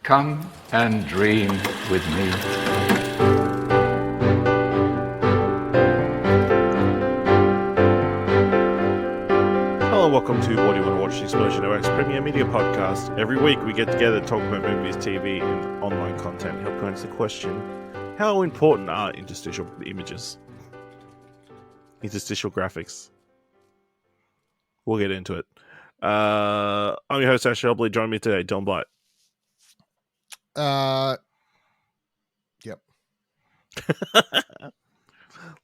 Come and dream with me. Hello, welcome to What Do You Want to Watch, the Explosion OX Premier Media Podcast. Every week we get together to talk about movies, TV, and online content. Help to answer the question, how important are interstitial images? Interstitial graphics. We'll get into it. I'm your host, Ash Shelby. Join me today, Don Blight. Yep.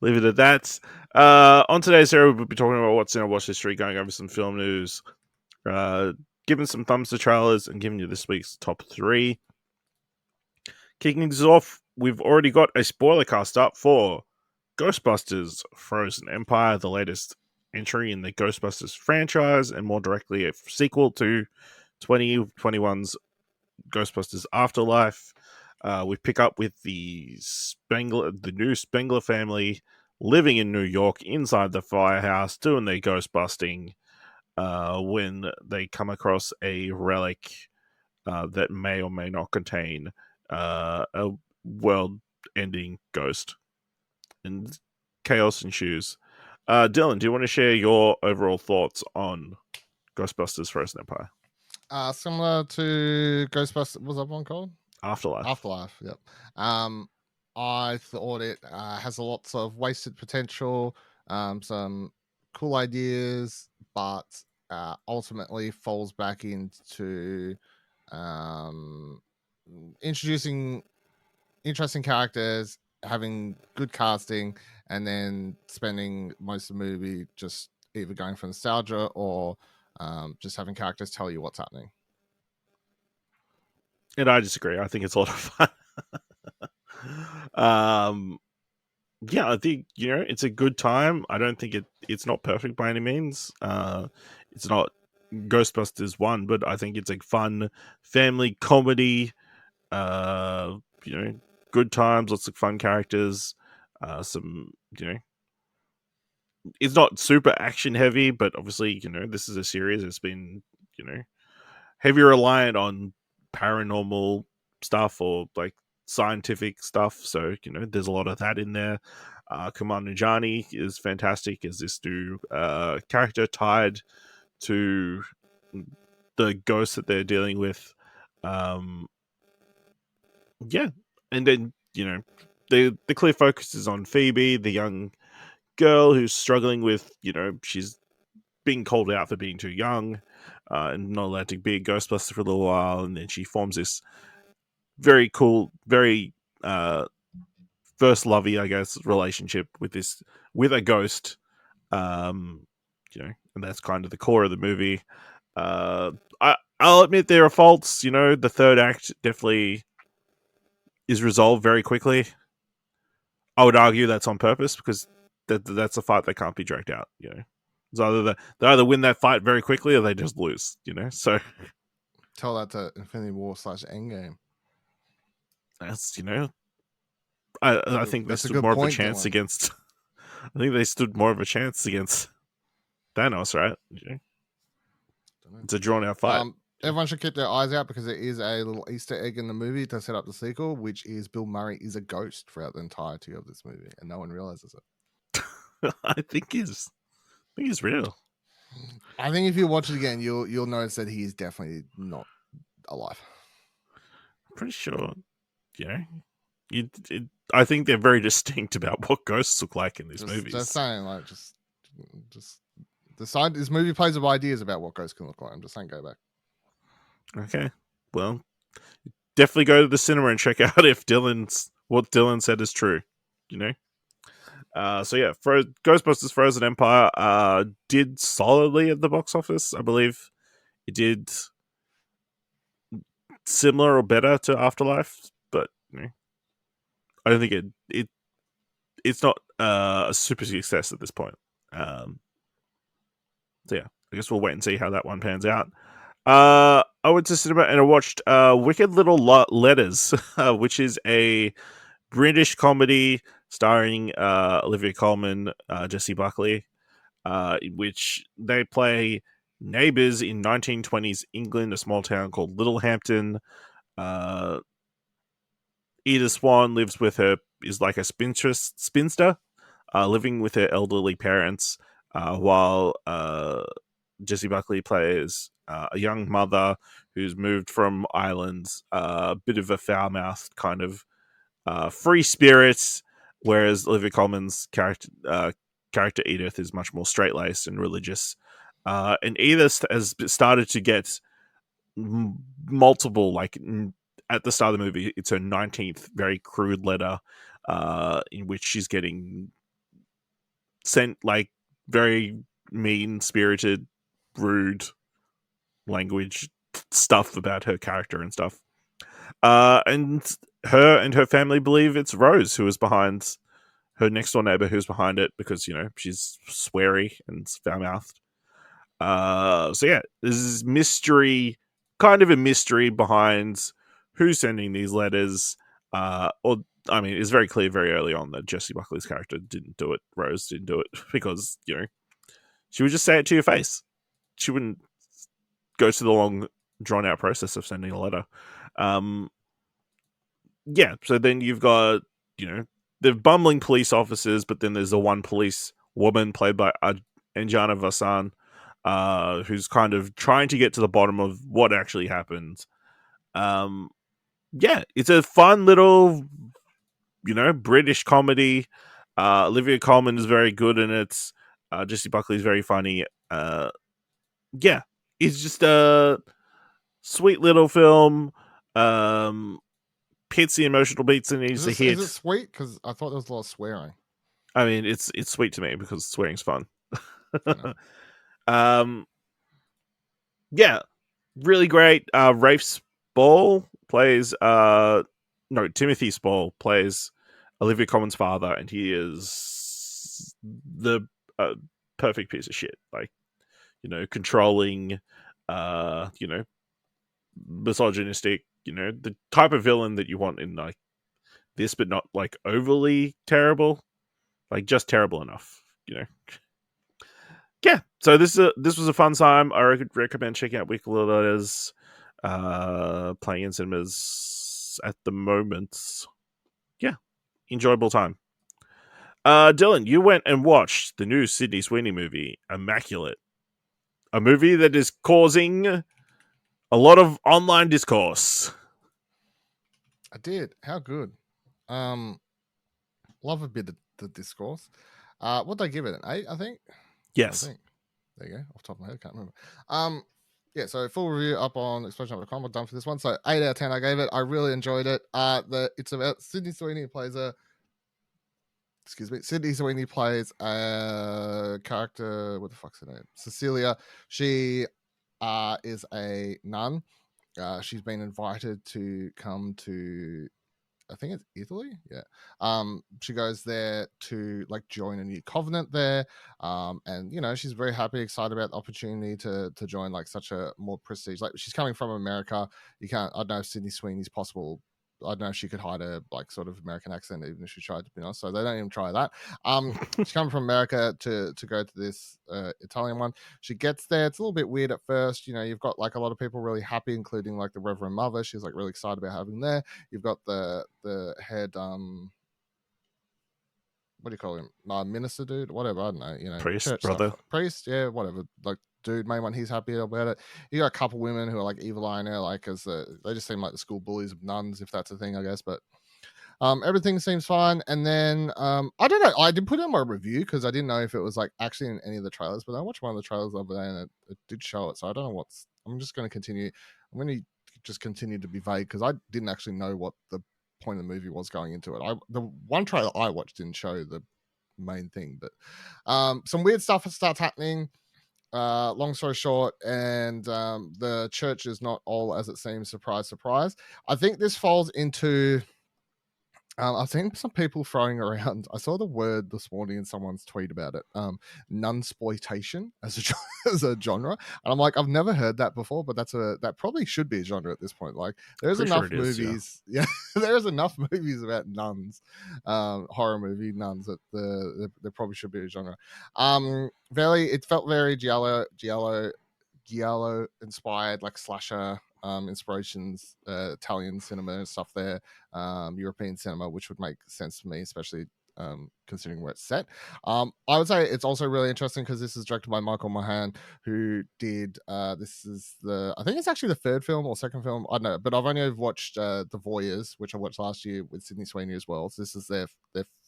Leave it at that. On today's show, we'll be talking about what's in our watch history, going over some film news, giving some thumbs to trailers, and giving you this week's top 3. Kicking things off, we've already got a spoiler cast up for Ghostbusters Frozen Empire, the latest entry in the Ghostbusters franchise, and more directly a sequel to 2021's Ghostbusters Afterlife. We pick up with the new Spengler family living in New York inside the firehouse, doing their ghost busting, when they come across a relic that may or may not contain a world-ending ghost, and chaos ensues. Dylan, do you want to share your overall thoughts on Ghostbusters Frozen Empire? Similar to Ghostbusters, what's that one called? Afterlife. Yep. I thought it has lots of wasted potential, some cool ideas, but ultimately falls back into introducing interesting characters, having good casting, and then spending most of the movie just either going for nostalgia or just having characters tell you what's happening. And I disagree. I think it's a lot of fun. Yeah, I think, it's a good time. I don't think it's not perfect by any means. It's not Ghostbusters 1, but I think it's a fun family comedy. Good times, lots of fun characters. Some, it's not super action heavy, but obviously, this is a series. It's been, heavy reliant on paranormal stuff or like scientific stuff, so there's a lot of that in there. Kamal Nanjiani is fantastic as this new character tied to the ghost that they're dealing with. And then the clear focus is on Phoebe, the young girl who's struggling with, she's being called out for being too young and not allowed to be a Ghostbuster for a little while, and then she forms this very cool, very first lovey, I guess, relationship with a ghost. And that's kind of the core of the movie. I'll admit there are faults. The third act definitely is resolved very quickly. I would argue that's on purpose because that's a fight that can't be dragged out. It's either they either win that fight very quickly or they just lose. So tell that to Infinity War / Endgame. That's I think they stood more of a chance against. I think they stood more of a chance against Thanos, right? It's a drawn out fight. Everyone should keep their eyes out because there is a little Easter egg in the movie to set up the sequel, which is Bill Murray is a ghost throughout the entirety of this movie, and no one realizes it. I think he's real. I think if you watch it again, you'll notice that he is definitely not alive. I'm pretty sure. I think they're very distinct about what ghosts look like in these movies. Just saying, like, just decide. This movie plays with ideas about what ghosts can look like. I'm just saying, go back. Okay, well, definitely go to the cinema and check out if what Dylan said is true. So yeah, Ghostbusters Frozen Empire did solidly at the box office. I believe it did similar or better to Afterlife, but I don't think it's not a super success at this point. So yeah, I guess we'll wait and see how that one pans out. I went to cinema and I watched Wicked Little Letters, which is a British comedy starring Olivia Colman, Jessie Buckley, which they play neighbors in 1920s England, a small town called Littlehampton. Edith Swan lives with her, is like a spinster, living with her elderly parents, while Jessie Buckley plays a young mother who's moved from Ireland, a bit of a foul-mouthed kind of free spirit, whereas Olivia Colman's character Edith is much more straight-laced and religious. And Edith has started to get multiple, like at the start of the movie, it's her 19th very crude letter, in which she's getting sent like very mean-spirited, rude language stuff about her character and stuff. And her family believe it's Rose who is behind, her next door neighbor who's behind it, because she's sweary and foul-mouthed. So yeah, there's mystery, kind of a mystery behind who's sending these letters. It's very clear very early on that Jessie Buckley's character didn't do it. Rose didn't do it because she would just say it to your face. She wouldn't go to the long, drawn out process of sending a letter. Yeah, so then you've got the bumbling police officers, but then there's the one police woman played by Anjana Vasan, who's kind of trying to get to the bottom of what actually happened. Yeah, it's a fun little, British comedy. Olivia Colman is very good in it. Jessie Buckley is very funny. Yeah, it's just a sweet little film. Hits the emotional beats it needs to hit. Is it sweet? Because I thought there was a lot of swearing. I mean, it's sweet to me because swearing's fun. Yeah, really great. Rafe Spall plays Timothy Spall plays Olivia Colman's father, and he is the perfect piece of shit. Like, controlling, misogynistic, the type of villain that you want in like this, but not like overly terrible, like just terrible enough, Yeah, so this was a fun time. I recommend checking out Weekly Letters, playing in cinemas at the moment. Yeah, enjoyable time. Dylan, you went and watched the new Sydney Sweeney movie, Immaculate, a movie that is causing a lot of online discourse. I did. How good. Love a bit of the discourse. What'd they give it? An 8, I think? Yes. I think. There you go. Off the top of my head, can't remember. Yeah, so full review up on explosion.com. I'm done for this one. So 8 out of 10 I gave it. I really enjoyed it. It's about Sydney Sweeney plays a Sydney Sweeney plays a character. What the fuck's her name? Cecilia. She is a nun. She's been invited to come to, I think it's Italy. Yeah. She goes there to like join a new covenant there. And she's very happy, excited about the opportunity to join like such a more prestige. Like, she's coming from America. I don't know if Sydney Sweeney's possible. I don't know if she could hide a like sort of American accent even if she tried, to be honest. So they don't even try that. She's coming from America to go to this Italian one. She gets there. It's a little bit weird at first. You've got like a lot of people really happy, including like the Reverend Mother. She's like really excited about having there. You've got the head what do you call him? Minister dude, whatever. I don't know. Priest, church brother. stuff. Priest, yeah, whatever. Like, dude, main one, he's happy about it. You got a couple women who are like evil eye now, like as they just seem like the school bullies of nuns, if that's a thing, I guess. But everything seems fine. And then I don't know. I did put in my review because I didn't know if it was like actually in any of the trailers, but I watched one of the trailers the other day and it did show it. So I don't know I'm just going to continue. I'm going to just continue to be vague because I didn't actually know what the point of the movie was going into it. The one trailer I watched didn't show the main thing, but some weird stuff starts happening. Long story short, and the church is not all as it seems. Surprise, surprise. I think this falls into I've seen some people throwing around. I saw the word this morning in someone's tweet about it. Nunsploitation as as a genre, and I'm like, I've never heard that before, but that probably should be a genre at this point. Like, there's enough movies. Yeah, there's enough movies about nuns, horror movie nuns that there probably should be a genre. It felt very giallo inspired, like slasher inspirations, Italian cinema and stuff there, European cinema, which would make sense to me, especially considering where it's set. I would say it's also really interesting because this is directed by Michael Mahan, who did this is I think it's actually the third film or second film, I don't know, but I've only watched The Voyeurs, which I watched last year with Sydney Sweeney as well. So this is their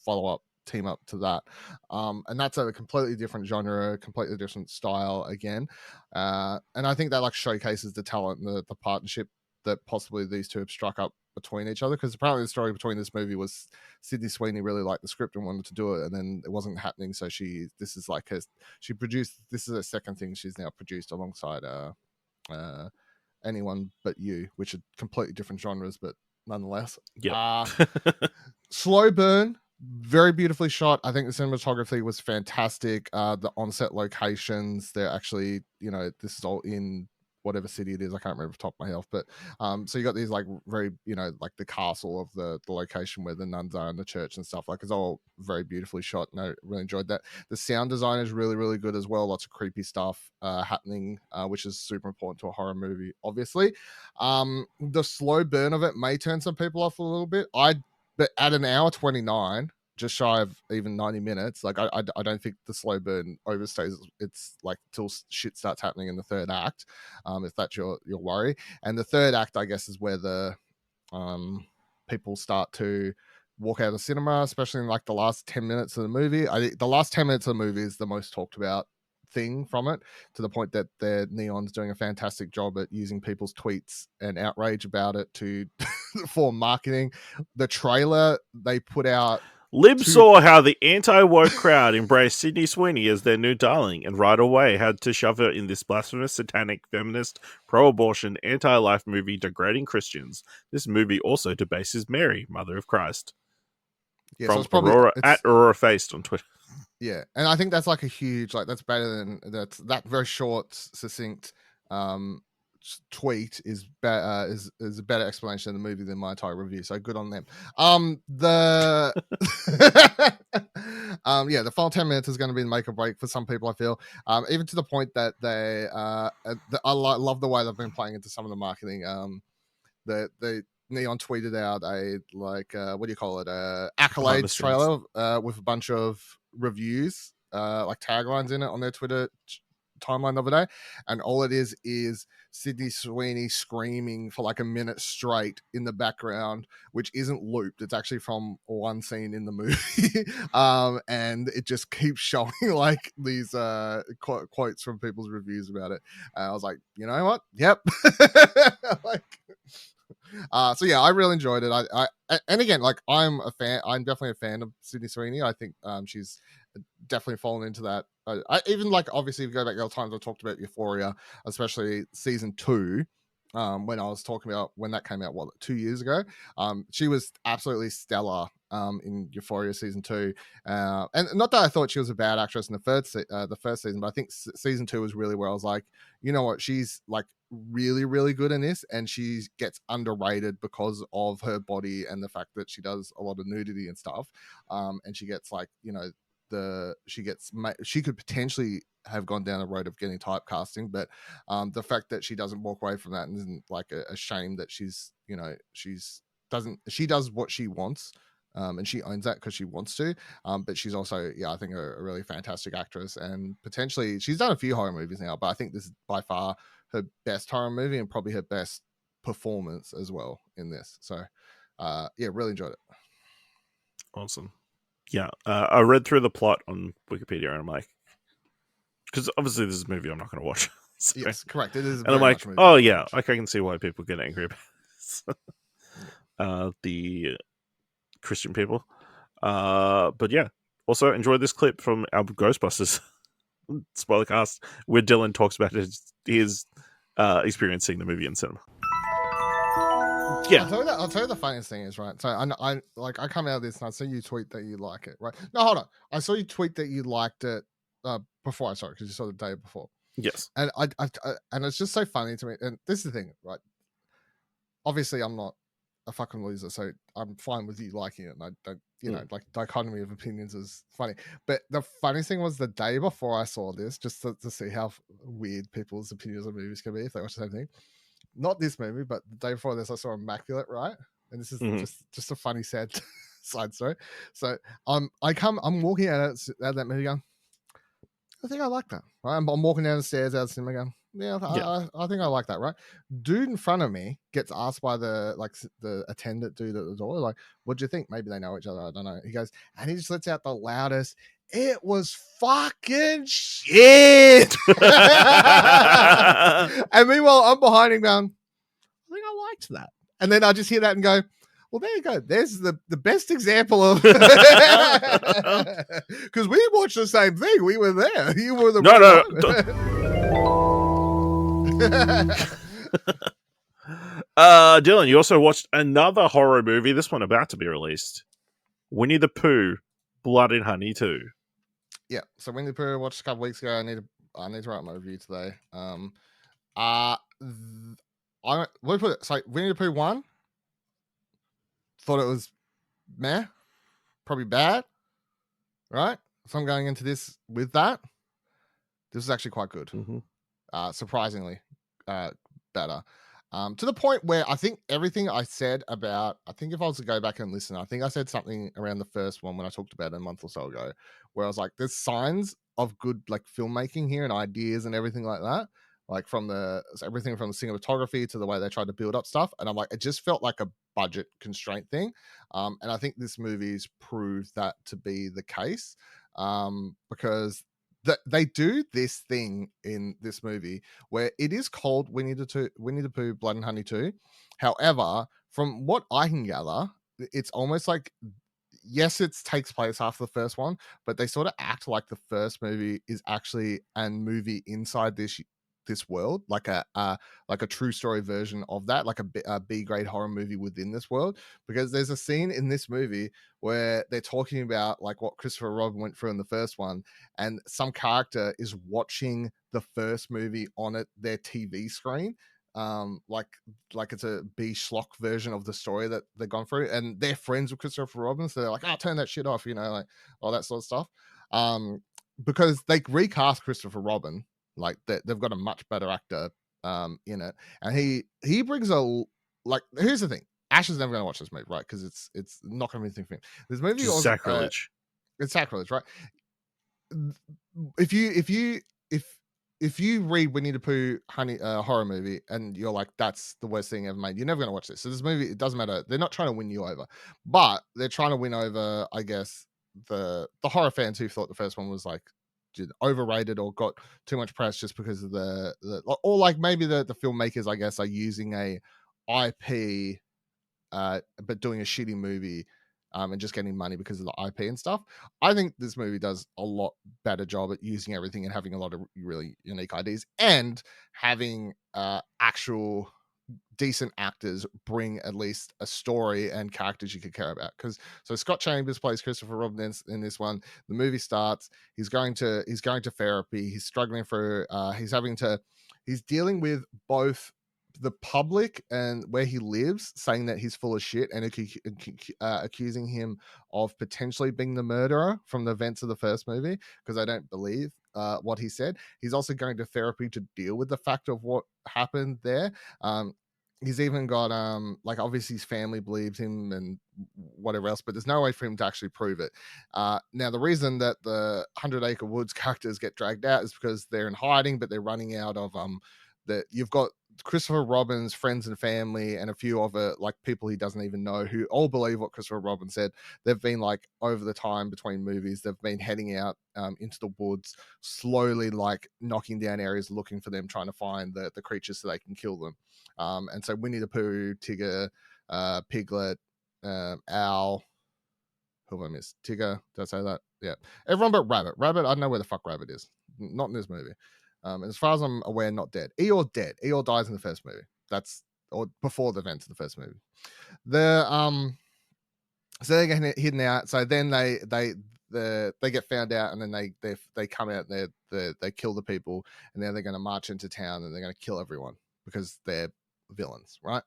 follow-up team up to that, and that's a completely different genre, completely different style again, and I think that like showcases the talent and the partnership that possibly these two have struck up between each other, because apparently the story between this movie was Sydney Sweeney really liked the script and wanted to do it, and then it wasn't happening, so she produced, this is her second thing she's now produced alongside Anyone But You, which are completely different genres, but nonetheless. Yeah. Slow burn, very beautifully shot. I think the cinematography was fantastic. The on-set locations, they're actually, this is all in whatever city it is. I can't remember off the top of my head, but so you got these like very, like the castle of the location where the nuns are in the church and stuff. Like, it's all very beautifully shot, and I really enjoyed that. The sound design is really, really good as well. Lots of creepy stuff happening, which is super important to a horror movie, obviously. The slow burn of it may turn some people off a little bit. But at an hour 29, just shy of even 90 minutes, like I don't think the slow burn overstays. It's like till shit starts happening in the third act, if that's your worry. And the third act, I guess, is where the people start to walk out of the cinema, especially in like the last 10 minutes of the movie. I think the last 10 minutes of the movie is the most talked about thing from it, to the point that their Neon's doing a fantastic job at using people's tweets and outrage about it to for marketing. The trailer they put out, Libs saw how the anti-woke crowd embraced Sydney Sweeney as their new darling, and right away had to shove her in this blasphemous, satanic, feminist, pro-abortion, anti-life movie degrading Christians. This movie also debases Mary, Mother of Christ. Yeah, From so it's probably at Aurora Faced on Twitter. Yeah, and I think that's like a huge, like, that's better than that very short, succinct tweet is is a better explanation of the movie than my entire review. So good on them. The the final 10 minutes is going to be the make or break for some people, I feel. Even to the point that they love the way they've been playing into some of the marketing. The Neon tweeted out a what do you call it, accolades trailer with a bunch of reviews, like taglines in it on their Twitter timeline the other day, and all it is Sydney Sweeney screaming for like a minute straight in the background, which isn't looped. It's actually from one scene in the movie. And it just keeps showing like these quotes from people's reviews about it. I was like, you know what? Yep. So yeah, I really enjoyed it. I and again, like, I'm definitely a fan of Sydney Sweeney. I think she's definitely fallen into that. I even, like, obviously, if you go back the other times I talked about Euphoria, especially season 2, when I was talking about when that came out, 2 years ago. She was absolutely stellar in Euphoria season 2, and not that I thought she was a bad actress in the first season, but I think season 2 was really where I was like, you know what, she's like really, really good in this, and she gets underrated because of her body and the fact that she does a lot of nudity and stuff, and she gets, like, she could potentially have gone down the road of getting typecasting, but the fact that she doesn't walk away from that and isn't like a shame that she does what she wants, and she owns that because she wants to, but she's also, I think, a really fantastic actress, and potentially she's done a few horror movies now, but I think this is by far her best horror movie and probably her best performance as well in this. So really enjoyed it. Awesome. Yeah, I read through the plot on Wikipedia, and I'm like, because obviously this is a movie I'm not going to watch. So. Yes, correct. It is, and I'm like, oh yeah, I can see why people get angry about this. The Christian people, but yeah. Also enjoyed this clip from our Ghostbusters spoiler cast, where Dylan talks about his experience seeing the movie in cinema. Yeah, I'll tell you the funniest thing is, right. So I come out of this and I see you tweet that you like it, right? No, hold on. I saw you tweet that you liked it before I saw it, because you saw the day before. Yes. And I and it's just so funny to me. And this is the thing, right? Obviously, I'm not a fucking loser, so I'm fine with you liking it. And I don't, like, dichotomy of opinions is funny. But the funniest thing was the day before I saw this, just to see how weird people's opinions of movies can be if they watch the same thing. not this movie, but the day before this, I saw Immaculate, right? And this is Mhm. just a funny, sad side story. So I'm walking out of that movie going, I think I like that. Right? I'm walking down the stairs out of the cinema going, yeah, I think I like that, right? Dude in front of me gets asked by the attendant dude at the door, like, what do you think? Maybe they know each other. I don't know. He goes, and he just lets out the loudest, it was fucking shit. And meanwhile, I'm behind him going, I think I liked that. And then I just hear that and go, well, there you go. There's the best example of because we watched the same thing. We were there. You were the Dylan, you also watched another horror movie. This one about to be released. Winnie-the-Pooh, Blood and Honey 2. Yeah. So Winnie-the-Pooh I watched a couple weeks ago. I need to write my review today. Let me put it. So Winnie-the-Pooh 1. Thought it was meh, probably bad, right? So I'm going into this with that. This is actually quite good. Mm-hmm. Surprisingly better. To the point where I think everything I said about, I think if I was to go back and listen, I think I said something around the first one when I talked about it a month or so ago, where I was like, there's signs of good like filmmaking here and ideas and everything like that. Like everything from the cinematography to the way they tried to build up stuff. And I'm like, it just felt like a budget constraint thing. And I think this movie's proved that to be the case. Because they do this thing in this movie where it is called Winnie the Pooh, Blood and Honey 2. However, from what I can gather, it's almost like, yes, it takes place after the first one, but they sort of act like the first movie is actually a movie inside this world, like a true story version of that, like a B grade horror movie within this world. Because there's a scene in this movie where they're talking about like what Christopher Robin went through in the first one, and some character is watching the first movie on their TV screen, like it's a B schlock version of the story that they've gone through, and they're friends with Christopher Robin, so they're like, "Oh, turn that shit off," like all that sort of stuff. Because they recast Christopher Robin, like they've got a much better actor in it, and he brings here's the thing. Ash is never going to watch this movie, right? Because it's not going to be anything for him. This movie is sacrilege. It's sacrilege, right? If you read Winnie the Pooh horror movie and you're like, that's the worst thing ever made, you're never going to watch this. So this movie, it doesn't matter. They're not trying to win you over, but they're trying to win over, I guess, the horror fans who thought the first one was like overrated or got too much press just because of or like maybe the filmmakers, I guess, are using a IP but doing a shitty movie and just getting money because of the IP and stuff. I think this movie does a lot better job at using everything and having a lot of really unique ideas and having actual decent actors bring at least a story and characters you could care about. Because so Scott Chambers plays Christopher Robin in this one. The movie starts. He's going to therapy. He's struggling for. He's dealing with both the public and where he lives saying that he's full of shit and accusing him of potentially being the murderer from the events of the first movie, because I don't believe what he said. He's also going to therapy to deal with the fact of what happened there. He's even got like obviously his family believes him and whatever else, but there's no way for him to actually prove it. Now the reason that the 100 Acre Woods characters get dragged out is because they're in hiding, but they're running out of that you've got Christopher Robin's friends and family and a few other like people he doesn't even know who all believe what Christopher Robin said. They've been like over the time between movies, they've been heading out into the woods, slowly like knocking down areas, looking for them, trying to find the creatures so they can kill them. And so Winnie the Pooh, Tigger, Piglet, Owl, who have I missed? Tigger, did I say that? Yeah. Everyone but Rabbit. Rabbit, I don't know where the fuck Rabbit is. Not in this movie. And as far as I'm aware, not dead. Eeyore dead. Eeyore dies in the first movie. Or before the events of the first movie. So they're getting hidden out. So then they get found out, and then they come out and they kill the people, and now they're going to march into town and they're going to kill everyone because they're villains, right?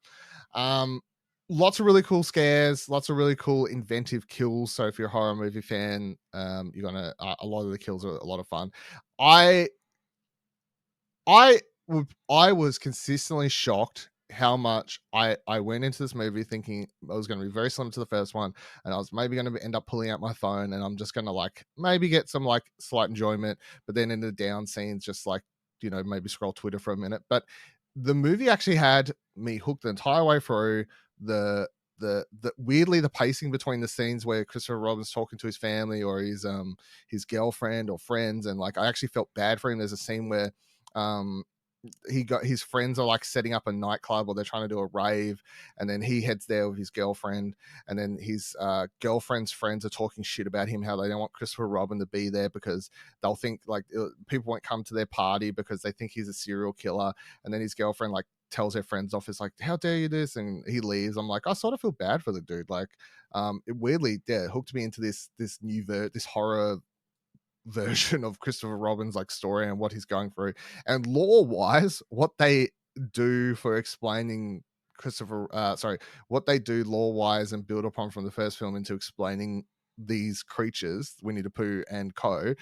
Lots of really cool scares, lots of really cool inventive kills. So if you're a horror movie fan, you're gonna a lot of the kills are a lot of fun. I was consistently shocked how much I went into this movie thinking it was going to be very similar to the first one, and I was maybe going to end up pulling out my phone, and I'm just going to like maybe get some like slight enjoyment, but then in the down scenes, just like, you know, maybe scroll Twitter for a minute. But the movie actually had me hooked the entire way through. The weirdly, the pacing between the scenes where Christopher Robin's talking to his family or his girlfriend or friends, and like I actually felt bad for him. There's a scene where he got his friends are like setting up a nightclub or they're trying to do a rave, and then he heads there with his girlfriend, and then his girlfriend's friends are talking shit about him, how they don't want Christopher Robin to be there because they'll think like people won't come to their party because they think he's a serial killer. And then his girlfriend like tells their friends off, it's like, how dare you this, and he leaves. I'm like, I sort of feel bad for the dude. Like it weirdly hooked me into this this horror version of Christopher Robin's like story and what he's going through. And lore wise, what they do for explaining what they do lore wise and build upon from the first film into explaining these creatures, Winnie the Pooh and co,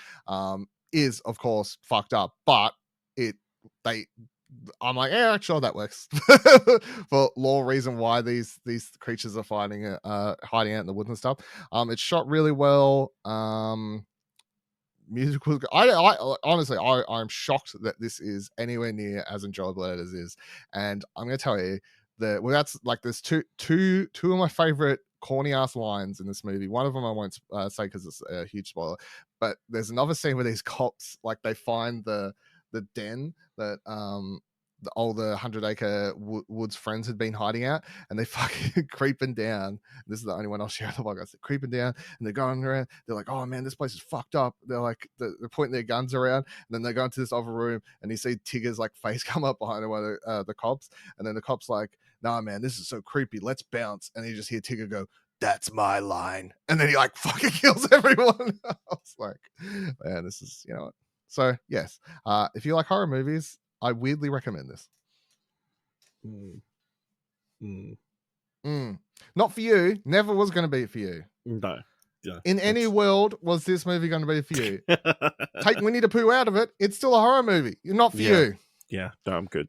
is of course fucked up, but I'm like, yeah, sure, that works for lore reason why these creatures are hiding out in the woods and stuff. It's shot really well. Musical. I honestly, I'm shocked that this is anywhere near as enjoyable as it is. And I'm gonna tell you that that's like there's two of my favorite corny ass lines in this movie. One of them I won't say because it's a huge spoiler, but there's another scene where these cops like they find the den that all the 100 Acre Woods friends had been hiding out, and they fucking creeping down. This is the only one I'll share the podcast. They're creeping down and they're going around. They're like, oh man, this place is fucked up. They're like, they're pointing their guns around, and then they go into this other room, and you see Tigger's like face come up behind one of the cops, and then the cop's like, nah man, this is so creepy, let's bounce. And you just hear Tigger go, that's my line, and then he like fucking kills everyone. I was like, man, this is, you know what. So yes, if you like horror movies, I weirdly recommend this. Not for you. Never was going to be for you. No. Yeah, in any world, was this movie going to be for you? Take Winnie-the-Pooh out of it, it's still a horror movie. Not for you. Yeah, no, I'm good.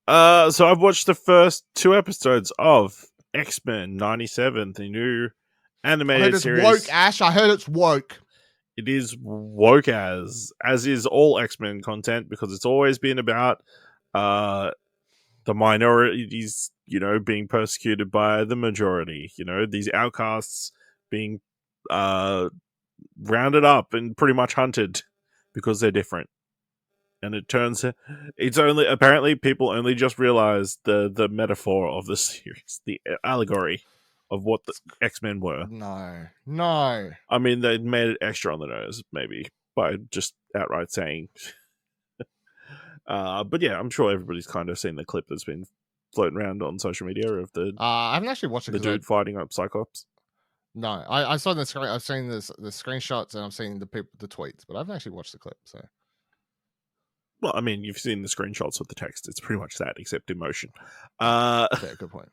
So I've watched the first 2 episodes of X-Men 97, the new animated series. I heard it's woke, Ash. I heard it's woke. It is woke as is all X-Men content, because it's always been about the minorities, you know, being persecuted by the majority. You know, these outcasts being rounded up and pretty much hunted because they're different. And it's only apparently people only just realized the metaphor of the series, the allegory of what the X-Men were. No. I mean, they made it extra on the nose, maybe, by just outright saying. But yeah, I'm sure everybody's kind of seen the clip that's been floating around on social media of the. I haven't actually watched it. The dude fighting up Cyclops. No, I saw the screen. I've seen the screenshots and I've seen the tweets, but I haven't actually watched the clip. So. Well, I mean, you've seen the screenshots with the text. It's pretty much that, except in motion. Okay, good point.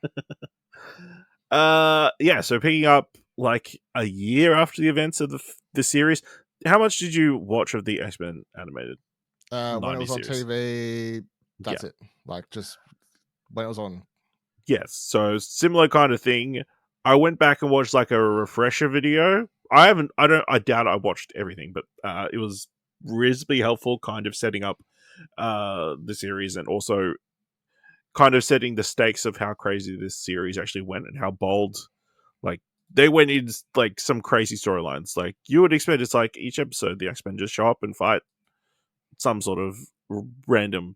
Yeah, so picking up like a year after the events of the series, how much did you watch of the X-Men animated? When it was on TV, that's it. Like, just when it was on. Yes, so similar kind of thing. I went back and watched like a refresher video. I doubt I watched everything, but it was reasonably helpful, kind of setting up the series, and also kind of setting the stakes of how crazy this series actually went and how bold, like, they went in like some crazy storylines. Like, you would expect it's like each episode the X-Men just show up and fight some sort of random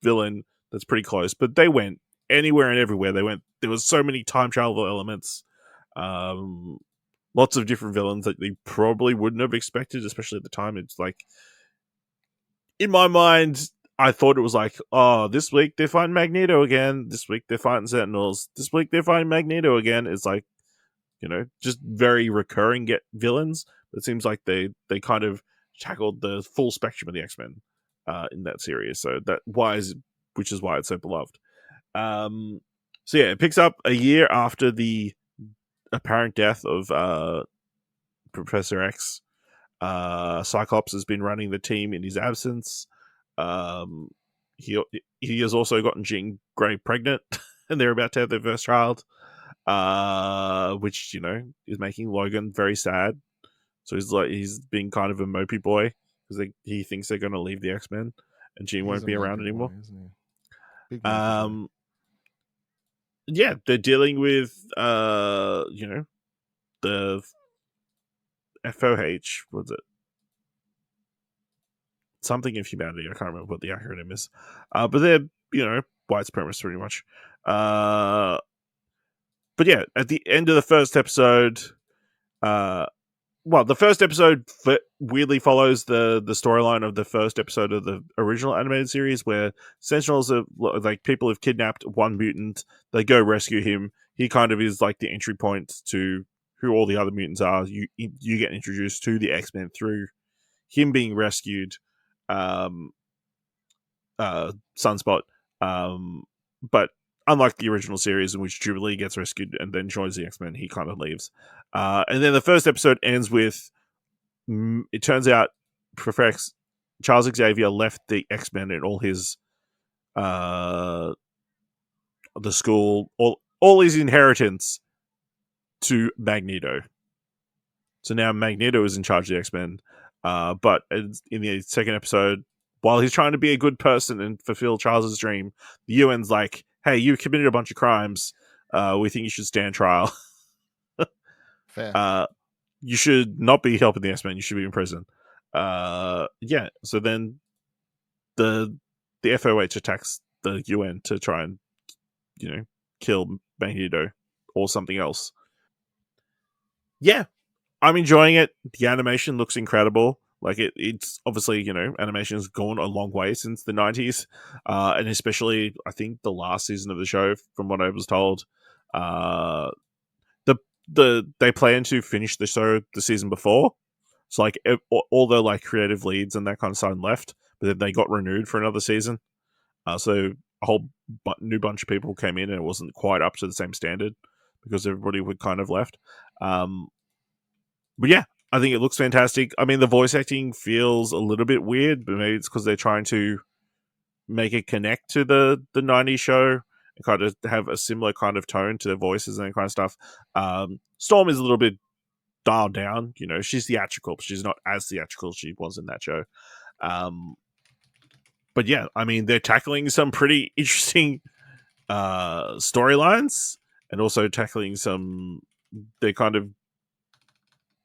villain that's pretty close, but they went anywhere and everywhere. There was so many time travel elements, lots of different villains that they probably wouldn't have expected, especially at the time. It's like, in my mind, I thought it was like, oh, this week they're fighting Magneto again, this week they're fighting Sentinels, this week they're fighting Magneto again. It's like, you know, just very recurring villains. It seems like they kind of tackled the full spectrum of the X-Men in that series, so which is why it's so beloved. So yeah, it picks up a year after the apparent death of Professor X. Cyclops has been running the team in his absence. You he has also gotten Jean Grey pregnant, and they're about to have their first child, which is making Logan very sad. So he's being kind of a mopey boy because he thinks they're going to leave the X-Men, and Jean won't be around anymore. Boy, isn't he? Big mopey boy. Yeah, they're dealing with the FOH. What's it? Something of humanity. I can't remember what the acronym is. But they're white supremacists pretty much. But yeah, at the end of the first episode, the first episode weirdly follows the storyline of the first episode of the original animated series, where Sentinels are like people have kidnapped one mutant. They go rescue him. He kind of is like the entry point to who all the other mutants are. You get introduced to the X-Men through him being rescued. Sunspot. But unlike the original series in which Jubilee gets rescued and then joins the X-Men, he kind of leaves. And then the first episode ends with, it turns out, Charles Xavier left the X-Men and all his, the school, all his inheritance to Magneto. So now Magneto is in charge of the X-Men. But in the second episode, while he's trying to be a good person and fulfill Charles's dream, the UN's like, hey, you committed a bunch of crimes. We think you should stand trial. Fair. You should not be helping the X-Men. You should be in prison. Yeah. So then the FOH attacks the UN to try and, kill Magneto or something else. Yeah. I'm enjoying it. The animation looks incredible. Like it's obviously, animation has gone a long way since the 90s. And especially, I think the last season of the show, from what I was told, they plan to finish the show the season before. So like all the like creative leads and that kind of side left, but then they got renewed for another season. So a whole new bunch of people came in and it wasn't quite up to the same standard because everybody would kind of left. But yeah, I think it looks fantastic. I mean, the voice acting feels a little bit weird, but maybe it's because they're trying to make it connect to the 90s show and kind of have a similar kind of tone to their voices and that kind of stuff. Storm is a little bit dialed down. She's theatrical, but she's not as theatrical as she was in that show. But yeah, I mean, they're tackling some pretty interesting storylines and also tackling they're kind of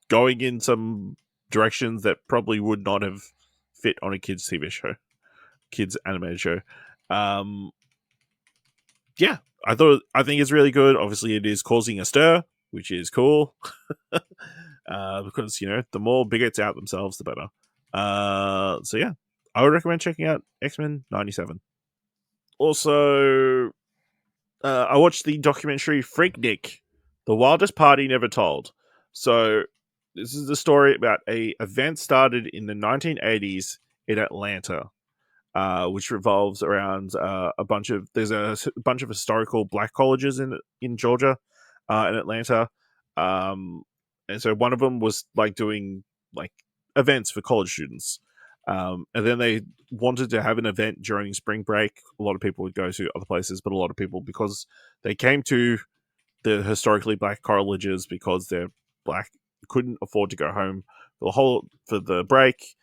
going in some directions that probably would not have fit on a kids TV show, kids animated show. Yeah, I think it's really good. Obviously, it is causing a stir, which is cool. Because the more bigots out themselves, the better. So yeah, I would recommend checking out X-Men 97. Also, I watched the documentary Freaknik, The Wildest Party Never Told. So this is the story about a event started in the 1980s in Atlanta, which revolves around there's a bunch of historical black colleges in Georgia, in Atlanta, and so one of them was like doing like events for college students, and then they wanted to have an event during spring break. A lot of people would go to other places, but a lot of people, because they came to the historically black colleges because they're black, couldn't afford to go home for the break.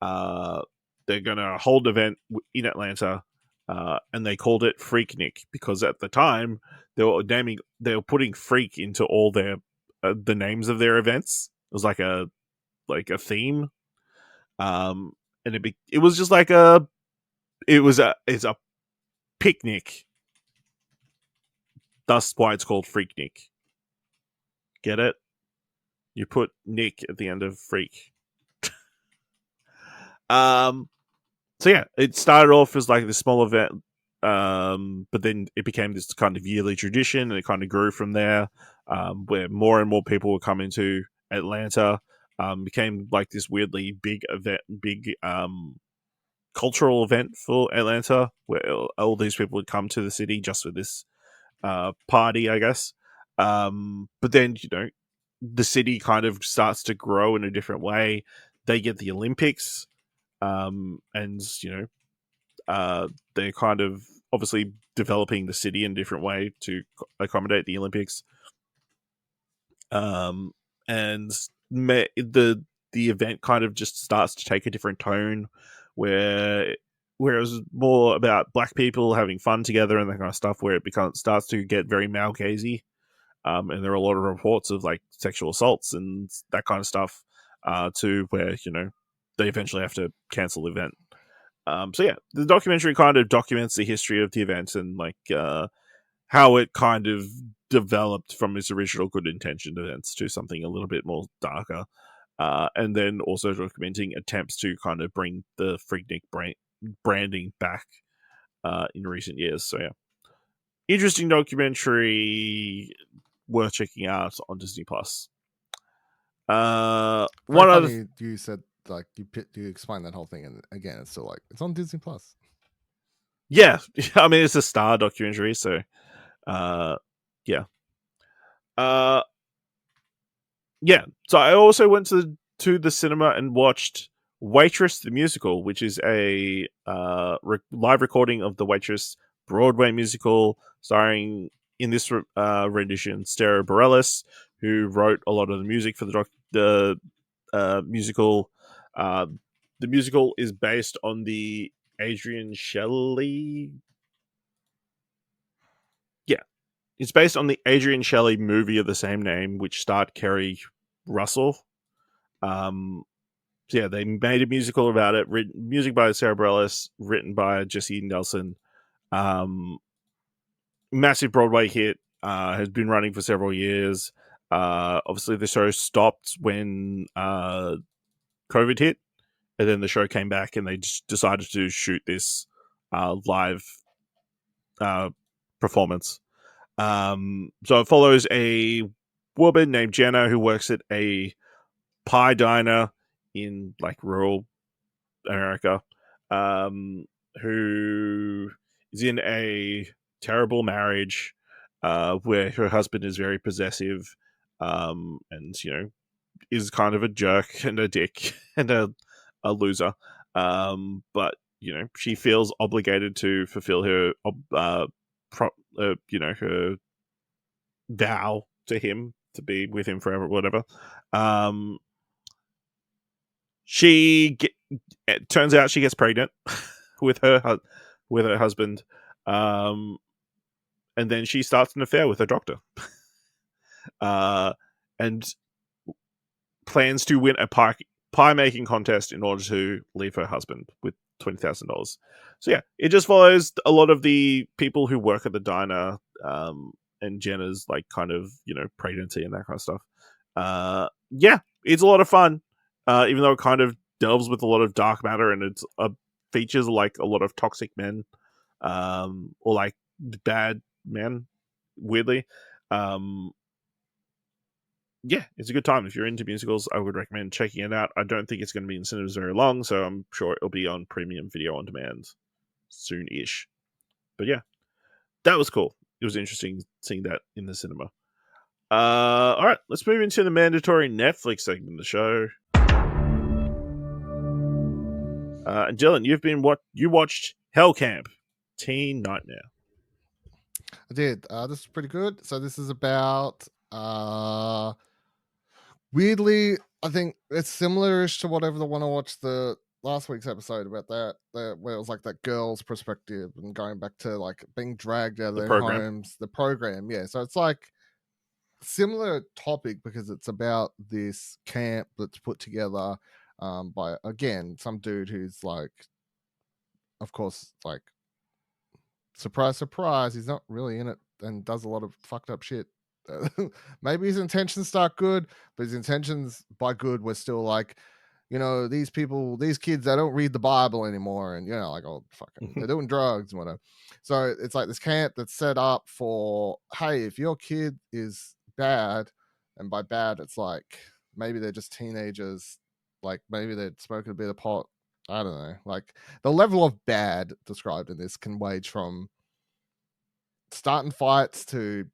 They're gonna hold an event in Atlanta, and they called it Freaknik because at the time they were putting freak into all their the names of their events. It was like a theme, and it was just like it's a picnic. That's why it's called Freaknik. Get it? You put Nick at the end of freak. So yeah, it started off as like this small event, but then it became this kind of yearly tradition, and it kind of grew from there, where more and more people were coming to Atlanta. Became like this weirdly big event, big cultural event for Atlanta, where all these people would come to the city just for this party, I guess. But then the city kind of starts to grow in a different way. They get the Olympics, and they're kind of obviously developing the city in a different way to accommodate the Olympics. And the event kind of just starts to take a different tone, where it was more about black people having fun together and that kind of stuff, where it starts to get very male gazy. And there are a lot of reports of like sexual assaults and that kind of stuff, to where they eventually have to cancel the event. So yeah, the documentary kind of documents the history of the event and like how it kind of developed from its original good intentioned events to something a little bit more darker, and then also documenting attempts to kind of bring the Freaknik branding back in recent years. So yeah, interesting documentary, worth checking out on Disney Plus. Very One other funny you said like you explained that whole thing, and again it's still like it's on Disney Plus. yeah, I mean it's a Star documentary, so yeah. Yeah, so I also went to the cinema and watched Waitress the musical, which is a live recording of the Waitress Broadway musical, starring in this rendition Sarah Bareilles, who wrote a lot of the music for the musical. The musical is based on the Adrian Shelley. Yeah, it's based on the Adrian Shelley movie of the same name, which starred Kerry Russell. So yeah, they made a musical about it. Music by Sarah Bareilles, written by Jesse Nelson. Massive Broadway hit. Has been running for several years. Obviously, the show stopped when COVID hit, and then the show came back, and they just decided to shoot this live performance. So it follows a woman named Jenna who works at a pie diner in like rural America, who is in a terrible marriage where her husband is very possessive, and is kind of a jerk and a dick and a loser, but she feels obligated to fulfill her her vow to him to be with him forever, whatever. It turns out she gets pregnant with her husband, and then she starts an affair with her doctor, and plans to win a pie making contest in order to leave her husband with $20,000. So yeah, it just follows a lot of the people who work at the diner, and Jenna's like kind of pregnancy and that kind of stuff. Yeah, it's a lot of fun, even though it kind of delves with a lot of dark matter, and it features like a lot of toxic men, or like bad men, weirdly. Yeah, it's a good time. If you're into musicals, I would recommend checking it out. I don't think it's going to be in cinemas very long, so I'm sure it'll be on premium video on demand soon-ish. But yeah, that was cool. It was interesting seeing that in the cinema. All right, let's move into the mandatory Netflix segment of the show. And Dylan, you watched Hell Camp, Teen Nightmare. I did. This is pretty good. So this is about weirdly, I think it's similar-ish to whatever the one I watched the last week's episode about that where it was like that girl's perspective and going back to like being dragged out of their homes. The program, yeah. So it's like similar topic because it's about this camp that's put together by again some dude who's like, of course, like surprise, surprise, he's not really in it and does a lot of fucked up shit. Maybe his intentions start good, but his intentions by good were still like, these people, these kids, they don't read the Bible anymore, and like, oh fucking, they're doing drugs and whatever. So it's like this camp that's set up for, hey, if your kid is bad, and by bad it's like maybe they're just teenagers, like maybe they're smoking a bit of pot. I don't know. Like the level of bad described in this can range from starting fights to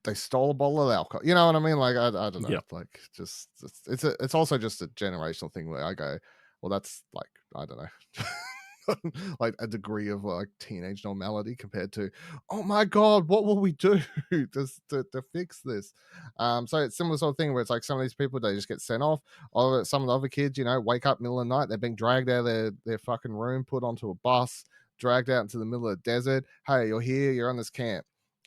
they stole a bottle of alcohol. You know what I mean? Like I don't know. Yeah. Like just it's also just a generational thing where I go, well, that's like I don't know. like a degree of like teenage normality compared to, oh my god, what will we do to fix this? So it's similar sort of thing where it's like some of these people, they just get sent off. Some of the other kids, wake up middle of the night, they're being dragged out of their fucking room, put onto a bus, dragged out into the middle of the desert. Hey, you're here, you're on this camp.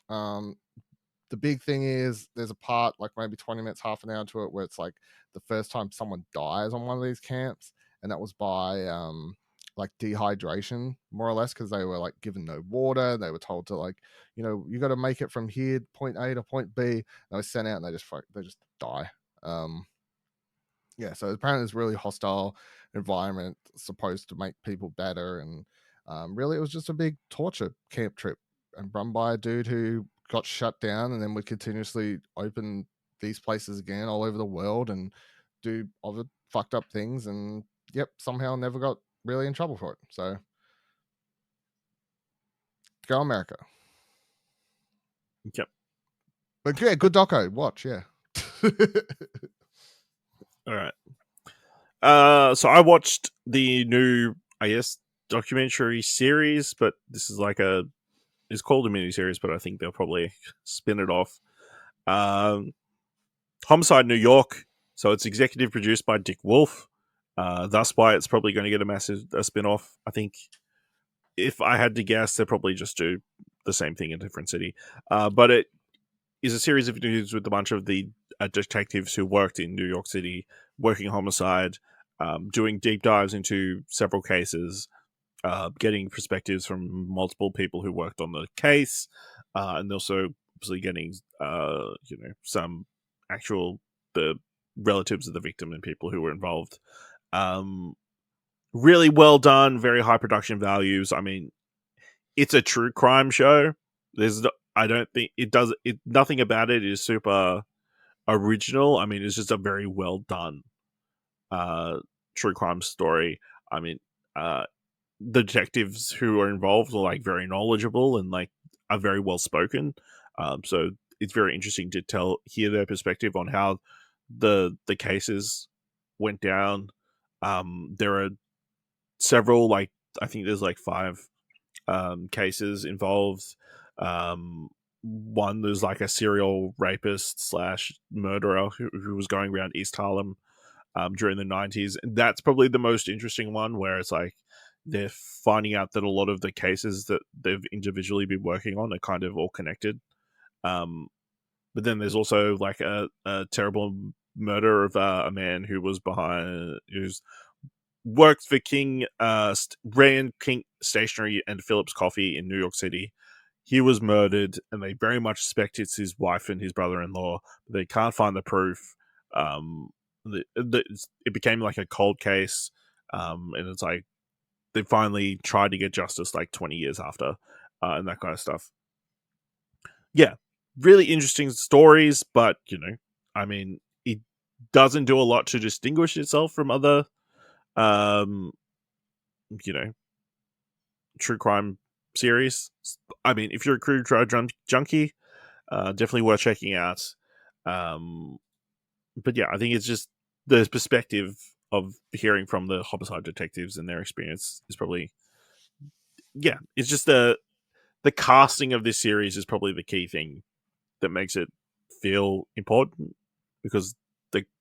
The big thing is there's a part like maybe 20 minutes, half an hour to it, where it's like the first time someone dies on one of these camps, and that was by like dehydration, more or less, because they were like given no water. They were told to like, you got to make it from here, point A to point B. They were sent out and they just die. Yeah, so apparently it's really hostile environment, supposed to make people better, and really it was just a big torture camp trip, and run by a dude who got shut down and then would continuously open these places again all over the world and do other fucked up things, and somehow never got really in trouble for it. So go America. Yep. But yeah, good doco. Watch, yeah. All right. So I watched the new, I guess, documentary series, but this is it's called a mini series, but I think they'll probably spin it off. Homicide New York. So it's executive produced by Dick Wolf. Thus why it's probably going to get a spin-off. I think if I had to guess, they'll probably just do the same thing in a different city. But it is a series of interviews with a bunch of the detectives who worked in New York City, working homicide, doing deep dives into several cases, getting perspectives from multiple people who worked on the case, and also obviously getting some the relatives of the victim and people who were involved. Really well done, very high production values. I mean, it's a true crime show. I don't think nothing about it is super original. I mean, it's just a very well done true crime story. I mean, the detectives who are involved are like very knowledgeable and like are very well spoken. So it's very interesting to hear their perspective on how the cases went down. There are several, like I think there's like 5 cases involved. One, there's like a serial rapist / murderer who was going around East Harlem during the 90s. And that's probably the most interesting one, where it's like they're finding out that a lot of the cases that they've individually been working on are kind of all connected. But then there's also like a terrible murder of a man who's worked for ran King Stationery and Phillips Coffee in New York City. He was murdered, and they very much suspect it's his wife and his brother-in-law. But they can't find the proof. It became like a cold case, and it's like they finally tried to get justice like 20 years after, and that kind of stuff. Yeah, really interesting stories, but I mean, it doesn't do a lot to distinguish itself from other true crime series. I mean, if you're a true crime junkie, definitely worth checking out. But yeah, I think it's just the perspective of hearing from the homicide detectives and their experience is probably, it's just the casting of this series is probably the key thing that makes it feel important, because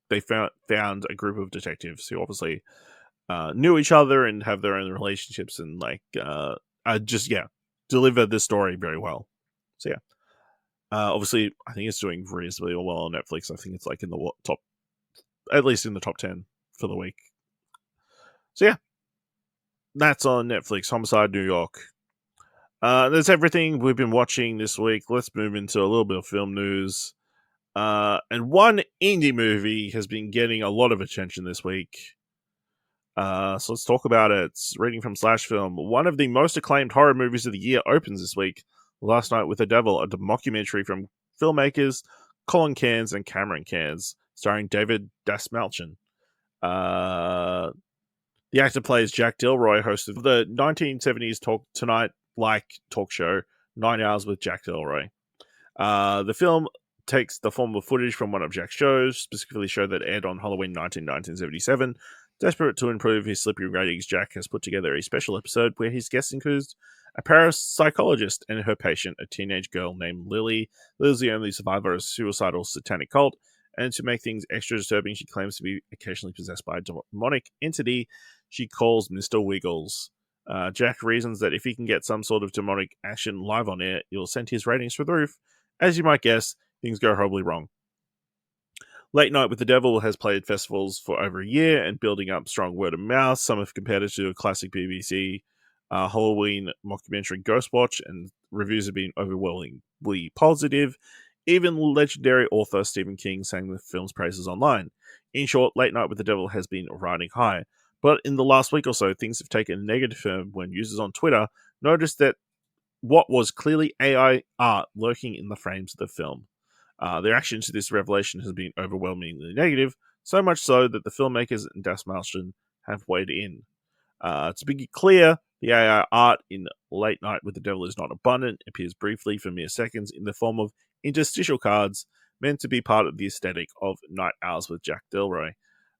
they found a group of detectives who obviously knew each other and have their own relationships, and like deliver this story very well. So obviously I think it's doing reasonably well on Netflix. I think it's like in the top, at least in the top 10 for the week. So that's on Netflix, Homicide New York. That's everything we've been watching this week. Let's move into a little bit of film news. And one indie movie has been getting a lot of attention this week. So let's talk about it. It's reading from Slash Film. One of the most acclaimed horror movies of the year opens this week. Last Night with the Devil, a mockumentary from filmmakers Colin Cairns and Cameron Cairns, starring David Dastmalchian. The actor plays Jack Delroy, host of the 1970s Tonight-like talk show, 9 Hours with Jack Delroy. The film takes the form of footage from one of Jack's shows, specifically a show that aired on Halloween 1977, Desperate to improve his slippery ratings, Jack has put together a special episode where his guest includes a parapsychologist and her patient, a teenage girl named Lily. Lily's the only survivor of a suicidal satanic cult, and to make things extra disturbing, she claims to be occasionally possessed by a demonic entity she calls Mr. Wiggles. Jack reasons that if he can get some sort of demonic action live on air, it'll send his ratings through the roof. As you might guess, things go horribly wrong. Late Night with the Devil has played festivals for over a year and building up strong word of mouth. Some have compared it to a classic BBC Halloween mockumentary Ghostwatch, and reviews have been overwhelmingly positive. Even legendary author Stephen King sang the film's praises online. In short, Late Night with the Devil has been riding high. But in the last week or so, things have taken a negative turn when users on Twitter noticed that what was clearly AI art lurking in the frames of the film. Their reaction to this revelation has been overwhelmingly negative, so much so that the filmmakers and Das Malmsten have weighed in. To be clear, the AI art in Late Night with the Devil is not abundant. It appears briefly for mere seconds in the form of interstitial cards meant to be part of the aesthetic of Night Owls with Jack Delroy.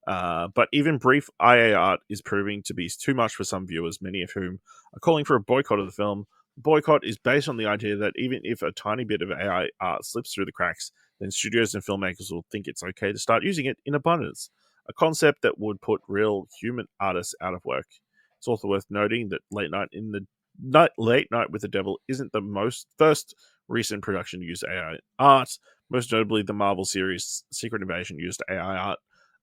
But even brief IA art is proving to be too much for some viewers, many of whom are calling for a boycott of the film. Boycott is based on the idea that even if a tiny bit of AI art slips through the cracks, then studios and filmmakers will think it's okay to start using it in abundance, a concept that would put real human artists out of work. It's also worth noting that Late Night with the Devil isn't the first recent production to use AI art. Most notably, the Marvel series Secret Invasion used AI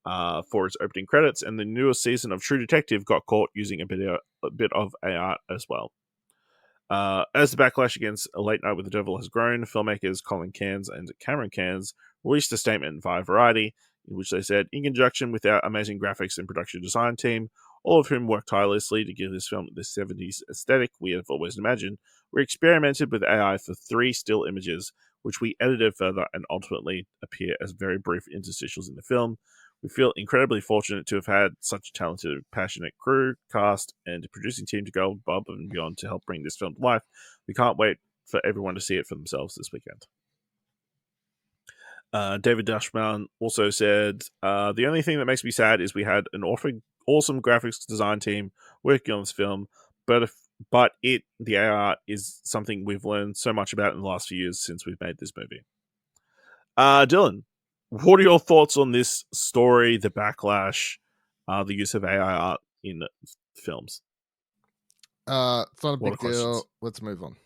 art for its opening credits, and the newest season of True Detective got caught using a bit of AI art as well. As the backlash against A Late Night with the Devil has grown, filmmakers Colin Cairns and Cameron Cairns released a statement via Variety, in which they said, in conjunction with our amazing graphics and production design team, all of whom worked tirelessly to give this film the 70s aesthetic we have always imagined, we experimented with AI for 3 still images, which we edited further and ultimately appear as very brief interstitials in the film. We feel incredibly fortunate to have had such a talented, passionate crew, cast, and producing team to go above and beyond to help bring this film to life. We can't wait for everyone to see it for themselves this weekend. David Dashman also said, the only thing that makes me sad is we had an awesome graphics design team working on this film, but the AR is something we've learned so much about in the last few years since we've made this movie. Dylan, what are your thoughts on this story, the backlash, the use of AI art in films? It's not a big deal. Let's move on.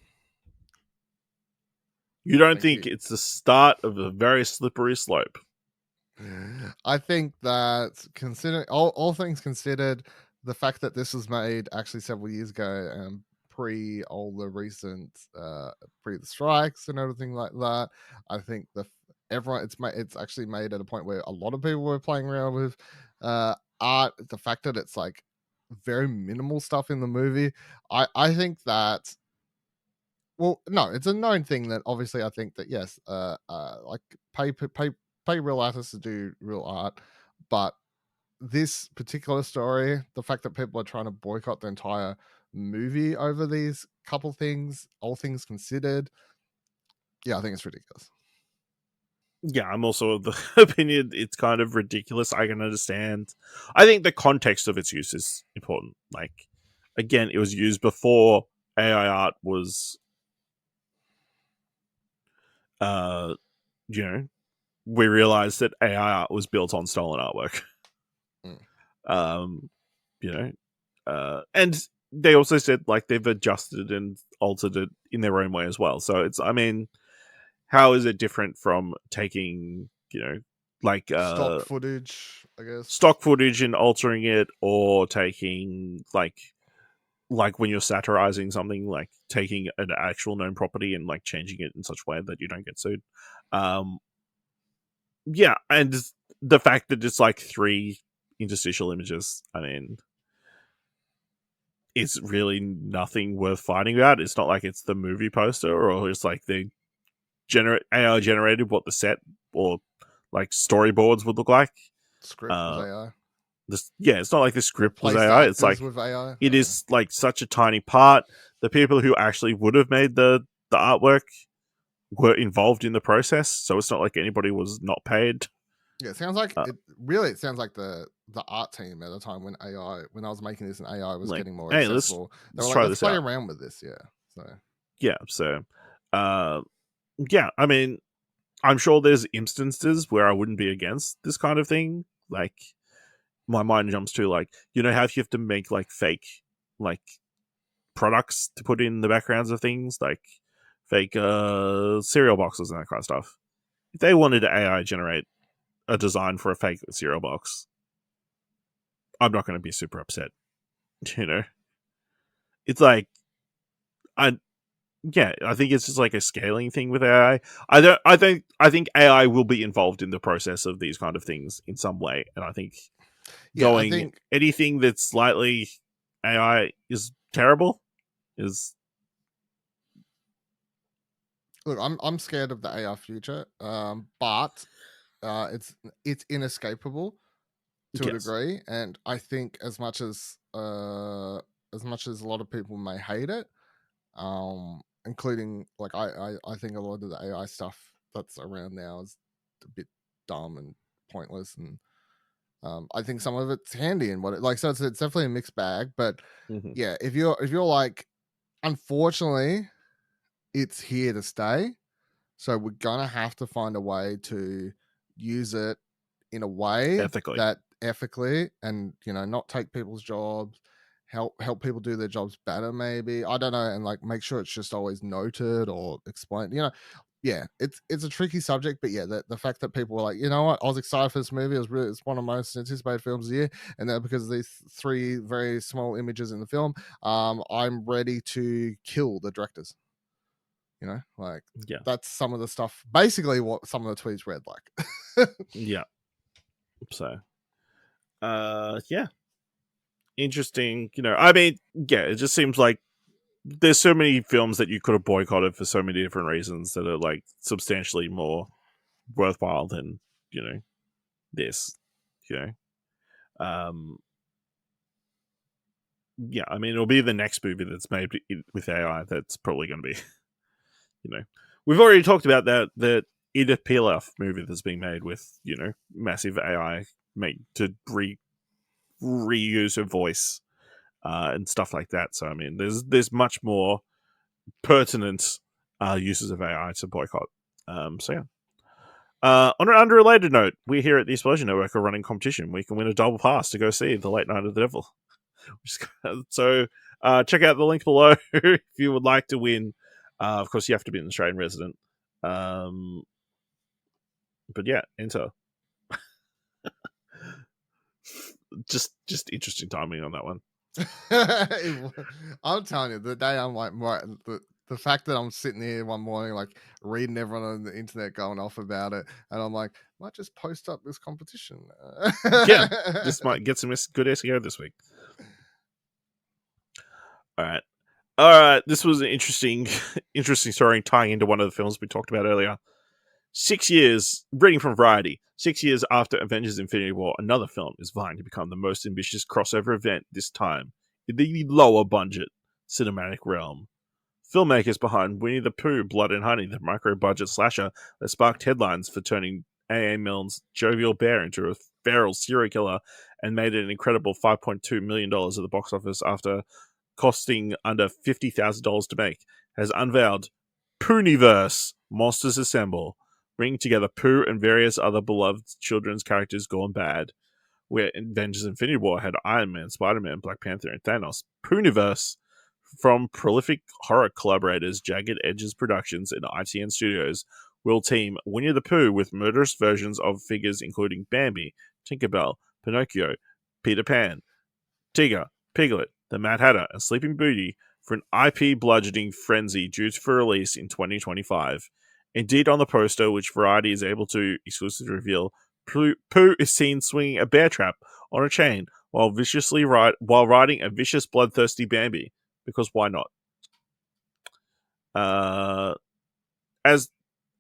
You don't think it's the start of a very slippery slope? I think that, considering all things considered, the fact that this was made actually several years ago and pre all the recent pre the strikes and everything like that, I think it's actually made at a point where a lot of people were playing around with art. The fact that it's like very minimal stuff in the movie, I think that, well, no, it's a known thing that obviously I think that yes, like pay real artists to do real art, but this particular story, the fact that people are trying to boycott the entire movie over these couple things, all things considered, yeah, I think it's ridiculous. Yeah, I'm also of the opinion it's kind of ridiculous. I can understand. I think the context of its use is important. Like, again, it was used before AI art was, we realized that AI art was built on stolen artwork. And they also said like they've adjusted and altered it in their own way as well. So it's, I mean, how is it different from taking, stock footage, I guess, stock footage and altering it, or taking like when you're satirizing something, like taking an actual known property and like changing it in such a way that you don't get sued. Yeah, and the fact that it's like 3 interstitial images, I mean, it's really nothing worth fighting about. It's not like it's the movie poster, or it's like the AI generated what the set or like storyboards would look like. Script was AI. It's not like the script was AI. It's like with AI. It is like such a tiny part. The people who actually would have made the artwork were involved in the process, so it's not like anybody was not paid. Yeah, it sounds like Uh, it. Really, it sounds like the art team at the time when I was making this and AI was like, getting more hey, accessible. They let's were like, try let's this play out. around with this. Yeah. So Yeah, so uh, yeah, I mean, I'm sure there's instances where I wouldn't be against this kind of thing. Like, my mind jumps to like, you know how if you have to make like fake like products to put in the backgrounds of things, like fake cereal boxes and that kind of stuff. If they wanted to AI generate a design for a fake cereal box, I'm not going to be super upset. You know, it's like I yeah, I think it's just like a scaling thing with AI. I think AI will be involved in the process of these kind of things in some way, and I think yeah, I going think anything that's slightly AI is terrible. Is look, I'm scared of the AR future, but it's inescapable to a yes, degree, and I think as much as a lot of people may hate it, including like I think a lot of the AI stuff that's around now is a bit dumb and pointless, and I think some of it's handy and what it like. So it's definitely a mixed bag, but mm-hmm. yeah, if you're like, unfortunately, it's here to stay. So we're gonna have to find a way to use it in a way Ethically, that ethically and not take people's jobs, help people do their jobs better, maybe. I don't know, and like make sure it's just always noted or explained. Yeah, it's a tricky subject, but yeah, the fact that people were like, you know what, I was excited for this movie. It's one of my most anticipated films of the year, and then because of these three very small images in the film, I'm ready to kill the directors. Like yeah, that's some of the stuff. Basically, what some of the tweets read like. yeah. So, yeah, interesting. You know, I mean, yeah, it just seems like there's so many films that you could have boycotted for so many different reasons that are like substantially more worthwhile than this. You know, yeah, I mean, it'll be the next movie that's made with AI that's probably going to be, we've already talked about that Edith Piaf movie that's being made with, massive AI made to reuse her voice and stuff like that. So, I mean, there's much more pertinent uses of AI to boycott. So, yeah. On an unrelated note, we here at the Explosion Network are running a competition. We can win a double pass to go see The Late Night of the Devil. So check out the link below if you would like to win. Of course, you have to be an Australian resident. But yeah, enter. Just interesting timing on that one. I'm telling you, the day I'm like, right, the fact that I'm sitting here one morning, like reading everyone on the internet going off about it, and I'm like, might just post up this competition. Yeah, this might get some good SEO this week. All right. This was an interesting story tying into one of the films we talked about earlier. 6 years, reading from Variety, 6 years after Avengers Infinity War, another film is vying to become the most ambitious crossover event, this time in the lower budget cinematic realm. Filmmakers behind Winnie-the-Pooh, Blood and Honey, the micro-budget slasher that sparked headlines for turning A.A. Milne's jovial bear into a feral serial killer and made it an incredible $5.2 million at the box office after costing under $50,000 to make, has unveiled Poohniverse Monsters Assemble, bringing together Pooh and various other beloved children's characters gone bad. Where Avengers Infinity War had Iron Man, Spider-Man, Black Panther, and Thanos, Poohniverse, from prolific horror collaborators Jagged Edges Productions and ITN Studios, will team Winnie the Pooh with murderous versions of figures including Bambi, Tinkerbell, Pinocchio, Peter Pan, Tigger, Piglet, the Mad Hatter, and Sleeping Beauty for an IP bludgeoning frenzy due for release in 2025. Indeed, on the poster, which Variety is able to exclusively reveal, Pooh is seen swinging a bear trap on a chain while riding a vicious, bloodthirsty Bambi. Because why not? As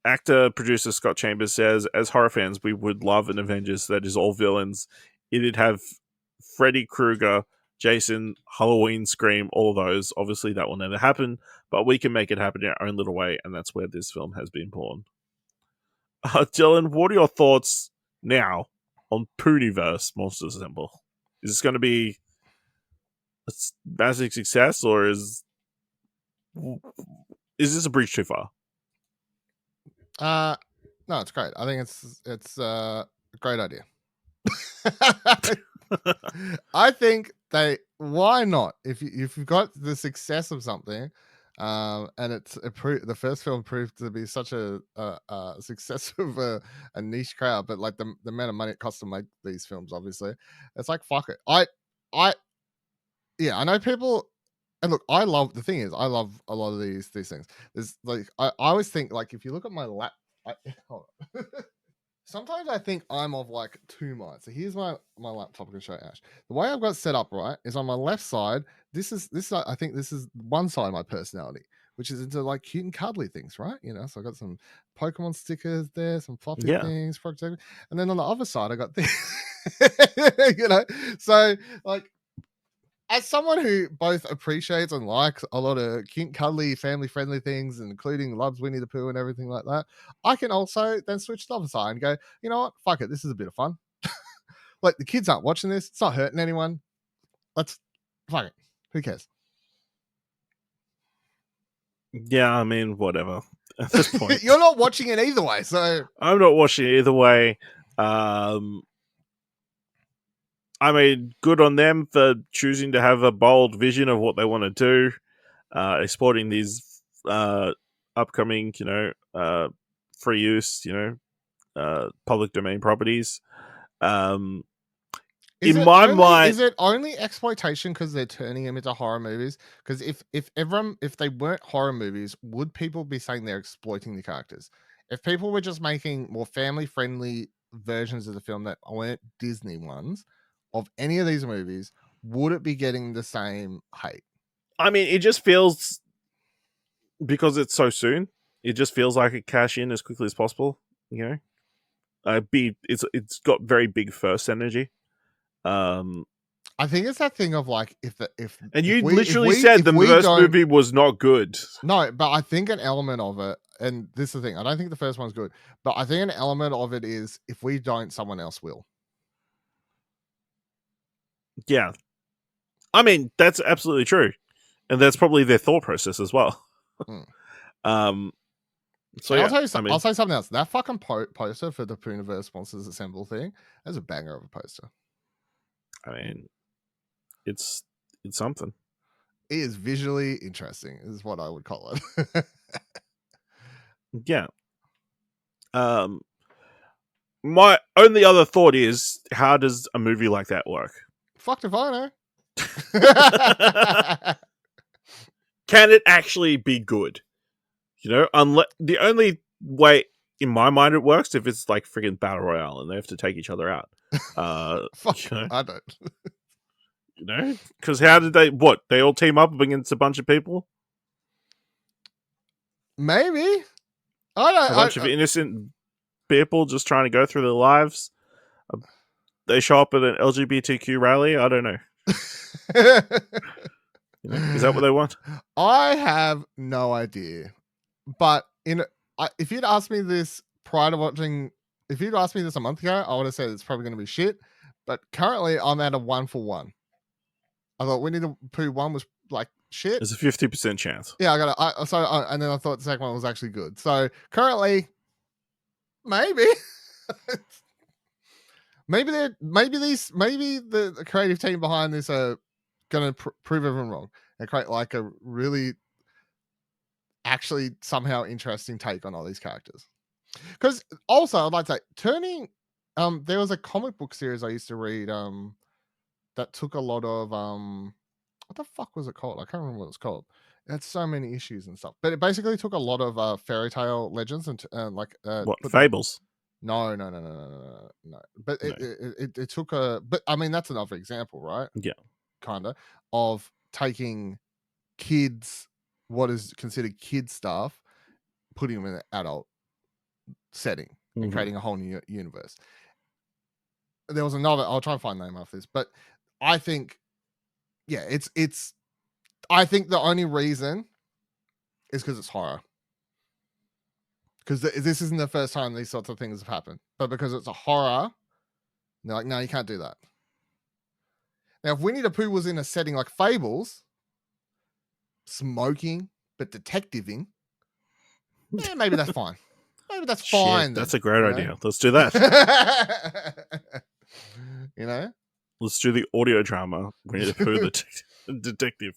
actor producer Scott Chambers says, as horror fans, we would love an Avengers that is all villains. It'd have Freddy Krueger, Jason, Halloween, Scream, all those. Obviously, that will never happen, but we can make it happen in our own little way, and that's where this film has been born. Dylan, what are your thoughts now on Pooniverse Monsters Assemble? Is this going to be a massive success, or is this a bridge too far? No, it's great. I think it's a great idea. I think why not? If you've got the success of something, and the first film proved to be such a success of a niche crowd, but like the amount of money it costs to make these films, obviously, it's like fuck it. I know people, and look, I love a lot of these things. There's like I always think like if you look at my lap, hold on. Sometimes I think I'm of like two minds. So here's my laptop. I can show Ash. The way I've got it set up, right, is on my left side. I think this is one side of my personality, which is into like cute and cuddly things, right? So I got some Pokemon stickers there, some floppy things, and then on the other side I got this. So like, as someone who both appreciates and likes a lot of cute, cuddly, family-friendly things, including loves Winnie-the-Pooh and everything like that, I can also then switch to the other side and go, you know what? Fuck it. This is a bit of fun. Like, the kids aren't watching this. It's not hurting anyone. Fuck it. Who cares? Yeah, I mean, whatever. At this point. You're not watching it either way, so... I'm not watching it either way. I mean, good on them for choosing to have a bold vision of what they want to do, exporting these upcoming, free use, public domain properties. In my mind, is it only exploitation because they're turning them into horror movies? Because if they weren't horror movies, would people be saying they're exploiting the characters? If people were just making more family friendly versions of the film that weren't Disney ones of any of these movies, would it be getting the same hate? I mean, it just feels, because it's so soon, it just feels like it cash in as quickly as possible. It's got very big first energy. I think it's that thing of like if you literally said the first movie was not good. No, but I think an element of it, and this is the thing, I don't think the first one's good, but I think an element of it is if we don't, someone else will. Yeah. I mean, that's absolutely true. And that's probably their thought process as well. So yeah, I'll say something else. That fucking poster for the Pooniverse Monsters Assemble thing, that's a banger of a poster. I mean, it's something. It is visually interesting, is what I would call it. Yeah. My only other thought is, how does a movie like that work? Fucked if I know. Can it actually be good? Unless the only way in my mind it works if it's like friggin' Battle Royale and they have to take each other out. Fuck, I don't. Because how did they all team up against a bunch of people? Maybe. I don't. A bunch of innocent people just trying to go through their lives. They show up at an LGBTQ rally. I don't know. Is that what they want? I have no idea. But if you'd asked me this prior to watching, if you'd asked me this a month ago, I would have said it's probably going to be shit. But currently, I'm at a 1 for 1. I thought Winnie-the-Pooh 1 was like shit. There's a 50% chance. Yeah, and then I thought the second one was actually good. So currently, maybe. maybe the creative team behind this are going to prove everyone wrong and create like a really actually somehow interesting take on all these characters. Because also I'd like to say there was a comic book series I used to read that took a lot of what the fuck was it called? I can't remember what it's called. It had so many issues and stuff, but it basically took a lot of fairy tale legends and fables. No. But it took but I mean that's another example, right? Yeah, kind of taking kids, what is considered kid stuff, putting them in an adult setting and creating a whole new universe. There was another, I'll try and find the name after this, but I think, yeah, I think the only reason is because it's horror. because this isn't the first time these sorts of things have happened. But because it's a horror, they're like, no, you can't do that. Now, if Winnie the Pooh was in a setting like Fables, smoking but detectiving, maybe that's fine. Maybe that's fine. Shit, then, that's a great you know? idea. Let's do that. You know? Let's do the audio drama. Winnie the Pooh, the detective.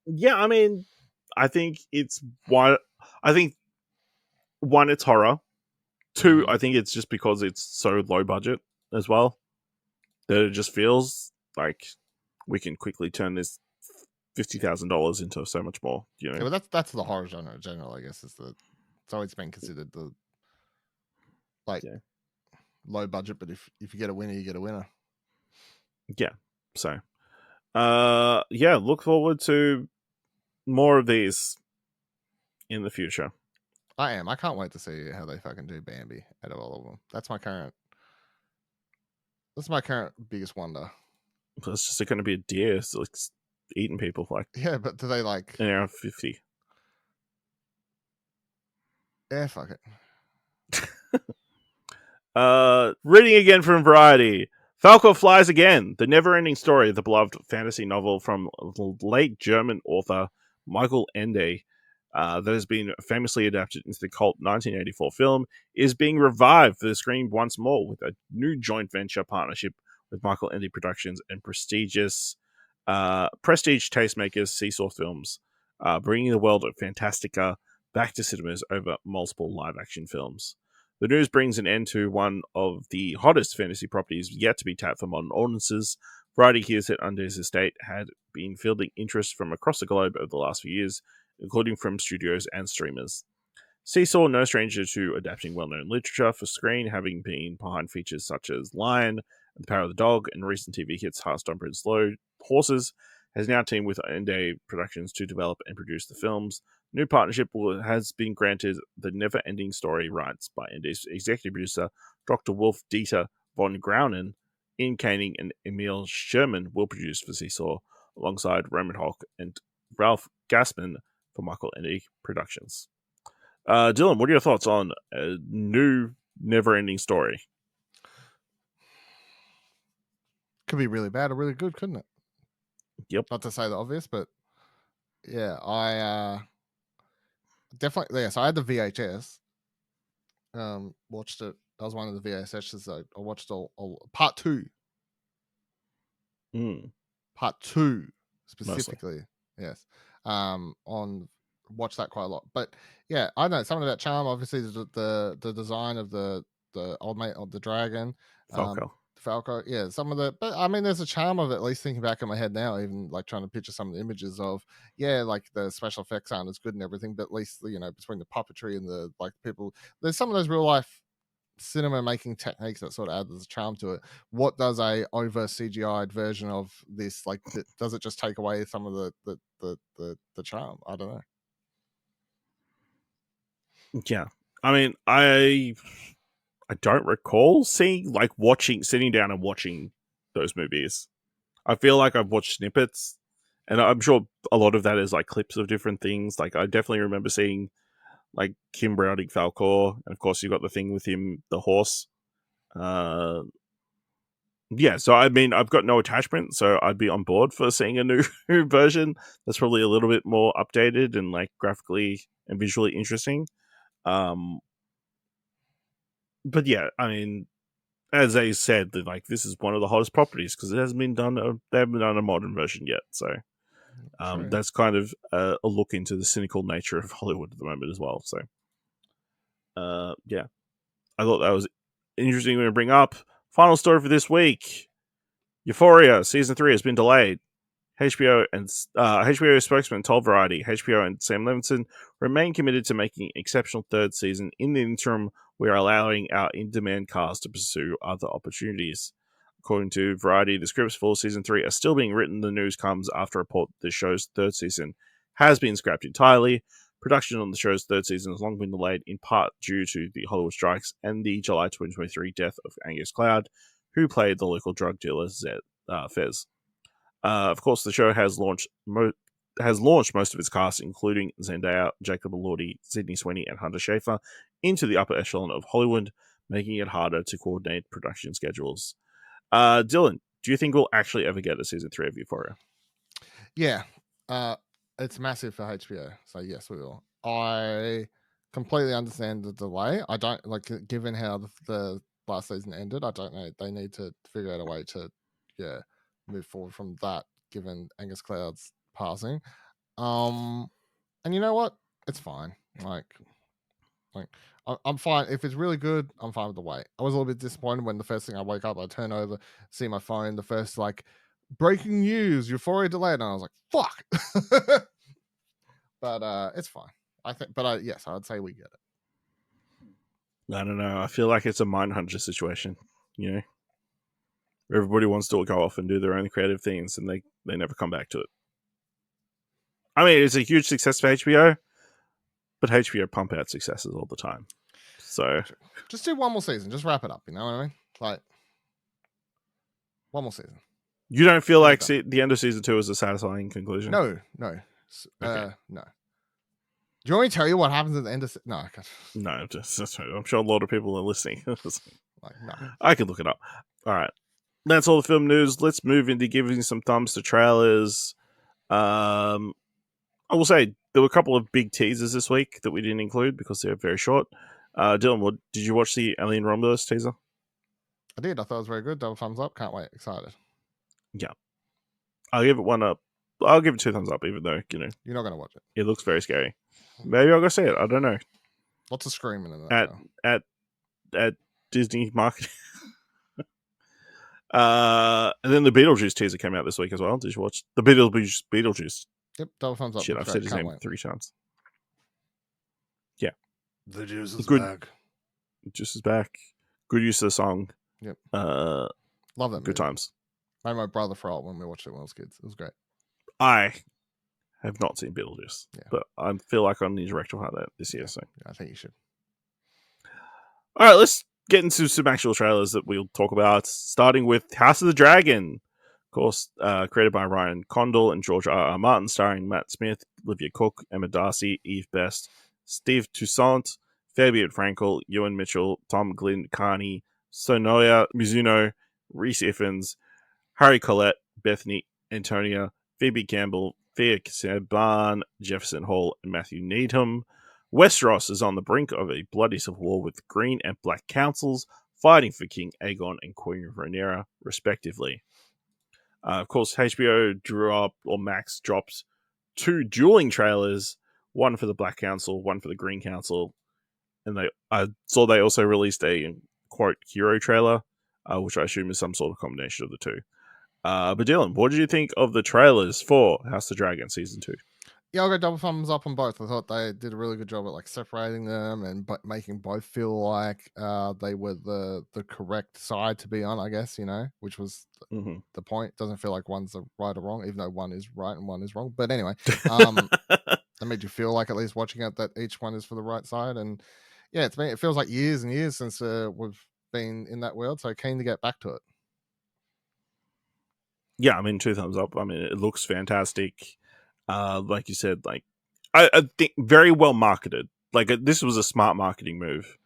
Yeah, I mean, I think it's one. I think one, it's horror. Two, I think it's just because it's so low budget as well that it just feels like we can quickly turn this $50,000 into so much more. You know, Yeah, but that's the horror genre in general. I guess it's always been considered the low budget, but if you get a winner, you get a winner. Yeah. So, look forward to more of these in the future. I can't wait to see how they fucking do Bambi out of all of them. That's my current biggest wonder. It's just going to be a deer like eating people like. Yeah, but do they like an hour and 50? Yeah, fuck it. Reading again from Variety. Falco Flies Again, the never-ending story of the beloved fantasy novel from late German author Michael Ende, that has been famously adapted into the cult 1984 film, is being revived for the screen once more with a new joint venture partnership with Michael Ende Productions and prestige tastemakers Seesaw Films, bringing the world of Fantastica back to cinemas over multiple live-action films. The news brings an end to one of the hottest fantasy properties yet to be tapped for modern audiences. Variety hears that Unde's estate had been fielding interest from across the globe over the last few years, including from studios and streamers. Seesaw, no stranger to adapting well-known literature for screen, having been behind features such as Lion, The Power of the Dog, and recent TV hits Heartstopper and Slow Horses, has now teamed with Ende Productions to develop and produce the films. New partnership has been granted the never-ending story rights by Ende's executive producer, Dr. Wolf Dieter von Graunen. Ian Koenig and Emil Sherman will produce for Seesaw, alongside Roman Hock and Ralph Gassman for Michael Ende Productions. Dylan, what are your thoughts on a new never-ending story? Could be really bad or really good, couldn't it? Yep. Not to say the obvious, but yeah, I definitely. Yeah, so I had the VHS. Watched it. That was one of the VHSs. I watched all part two. Part two specifically. Mostly. Yes. Watched that quite a lot. But yeah, I know something about charm. Obviously, the design of the old mate of the dragon. Falco, yeah, but I mean, there's a charm of it, at least thinking back in my head now, even like trying to picture some of the images of, like the special effects aren't as good and everything, but at least, between the puppetry and the, like, people, there's some of those real life cinema making techniques that sort of add this charm to it. What does a over CGI'd version of this, like, does it just take away some of the charm? I don't know. Yeah. I mean, I don't recall sitting down and watching those movies. I feel like I've watched snippets, and I'm sure a lot of that is like clips of different things. Like, I definitely remember seeing like Kim Browning Falcor, and of course you got the thing with him, the horse. Yeah, so I mean, I've got no attachment, so I'd be on board for seeing a new version that's probably a little bit more updated and like graphically and visually interesting. But yeah, I mean, as they said, that like this is one of the hottest properties because it hasn't been done. They haven't done a modern version yet, so that's kind of a look into the cynical nature of Hollywood at the moment as well. So, yeah, I thought that was interesting to bring up. Final story for this week: Euphoria season 3 has been delayed. HBO spokesman told Variety HBO and Sam Levinson remain committed to making an exceptional third season. In the interim, we are allowing our in-demand cast to pursue other opportunities. According to Variety, the scripts for season 3 are still being written. The news comes after a report that the show's third season has been scrapped entirely. Production on the show's third season has long been delayed, in part due to the Hollywood strikes and the July 2023 death of Angus Cloud, who played the local drug dealer Fez. Of course, the show has launched has launched most of its cast, including Zendaya, Jacob Elordi, Sydney Sweeney, and Hunter Schafer, into the upper echelon of Hollywood, making it harder to coordinate production schedules. Dylan, do you think we'll actually ever get a season 3 of Euphoria? Yeah. It's massive for HBO, so yes, we will. I completely understand the delay. I don't like, given how the last season ended. I don't know. They need to figure out a way to, move forward from that. Given Angus Cloud's passing, and you know what? It's fine. Like I'm fine if it's really good. I'm fine with the wait. I was a little bit disappointed when the first thing I wake up, I turn over, see my phone, the first breaking news, Euphoria delayed, and I was like, fuck. But it's fine. I think, but yes, I would say we get it. I don't know. I feel like it's a Mindhunter situation, Everybody wants to go off and do their own creative things, and they never come back to it. I mean, it's a huge success for HBO, but HBO pump out successes all the time. So just do one more season. Just wrap it up. You know what I mean? Like, one more season. You don't feel like the end of season 2 is a satisfying conclusion? No. Okay. No. Do you want me to tell you what happens at the end of no? I can't. No, I'm sure a lot of people are listening. No. I could look it up. All right. That's all the film news. Let's move into giving some thumbs to trailers. I will say there were a couple of big teasers this week that we didn't include because they're very short. Dylan, did you watch the Alien Romulus teaser? I did. I thought it was very good. Double thumbs up. Can't wait. Excited. Yeah. I'll give it 1 up. I'll give it 2 thumbs up, even though, You're not going to watch it. It looks very scary. Maybe I'll go see it. I don't know. Lots of screaming in that. At Disney marketing. And then the Beetlejuice teaser came out this week as well. Did you watch the Beetlejuice? Yep, double thumbs up. Shit, I've said his name 3 times. Yeah. The juice is good. back. Juice is back. Good use of the song. Yep. Love that. Good times. Made my brother throw up when we watched it when I was kids. It was great. I have not seen Beetlejuice, but I feel like I need to rectify that this year. So I think you should. All right, let's get into some actual trailers that we'll talk about, starting with House of the Dragon. Of course, created by Ryan Condal and George R.R. Martin, starring Matt Smith, Olivia Cook, Emma Darcy, Eve Best, Steve Toussaint, Fabian Frankel, Ewan Mitchell, Tom Glynn Carney, Sonoya Mizuno, Reese Iffens, Harry Collette, Bethany Antonia, Phoebe Campbell, Thea Saban, Jefferson Hall, and Matthew Needham. Westeros is on the brink of a bloody civil war with Green and Black councils fighting for King Aegon and Queen Rhaenyra, respectively. Of course, HBO Max dropped 2 dueling trailers, one for the Black Council, one for the Green Council, and I saw they also released a quote hero trailer, which I assume is some sort of combination of the 2. But Dylan, what did you think of the trailers for House of the Dragon Season 2? Yeah, I'll go double thumbs up on both. I thought they did a really good job at separating them and making both feel like they were the correct side to be on, I guess, which was the point. Doesn't feel like one's right or wrong, even though one is right and one is wrong. But anyway, that made you feel like, at least watching it, that each one is for the right side. And yeah, it feels like years and years since we've been in that world, so keen to get back to it. Yeah, I mean, 2 thumbs up. I mean, it looks fantastic. Like you said, I think very well marketed. This was a smart marketing move.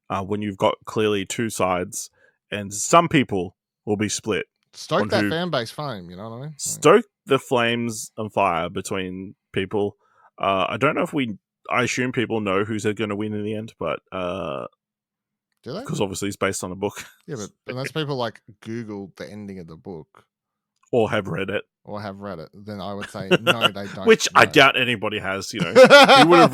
When you've got clearly 2 sides, and some people will be split. Stoke that fan base flame, you know what I mean? Stoke the flames on fire between people. I don't know if I assume people know who's going to win in the end, but do they? Because obviously it's based on a book. Yeah, but unless people Google the ending of the book. Or have read it. Then I would say no, they don't. Which I doubt anybody has. Who would have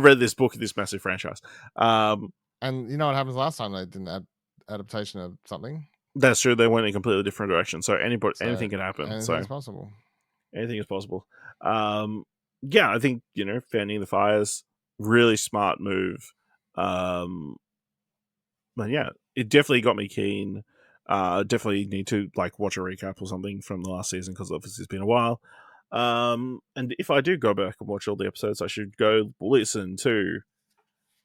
read this book in this massive franchise? And you know what happens last time they did an adaptation of something? That's true. They went in a completely different direction. So anything can happen. Anything is possible. Anything is possible. Yeah, I think fanning the fires, really smart move. But yeah, it definitely got me keen. Definitely need to watch a recap or something from the last season, because obviously it's been a while. And if I do go back and watch all the episodes, I should go listen to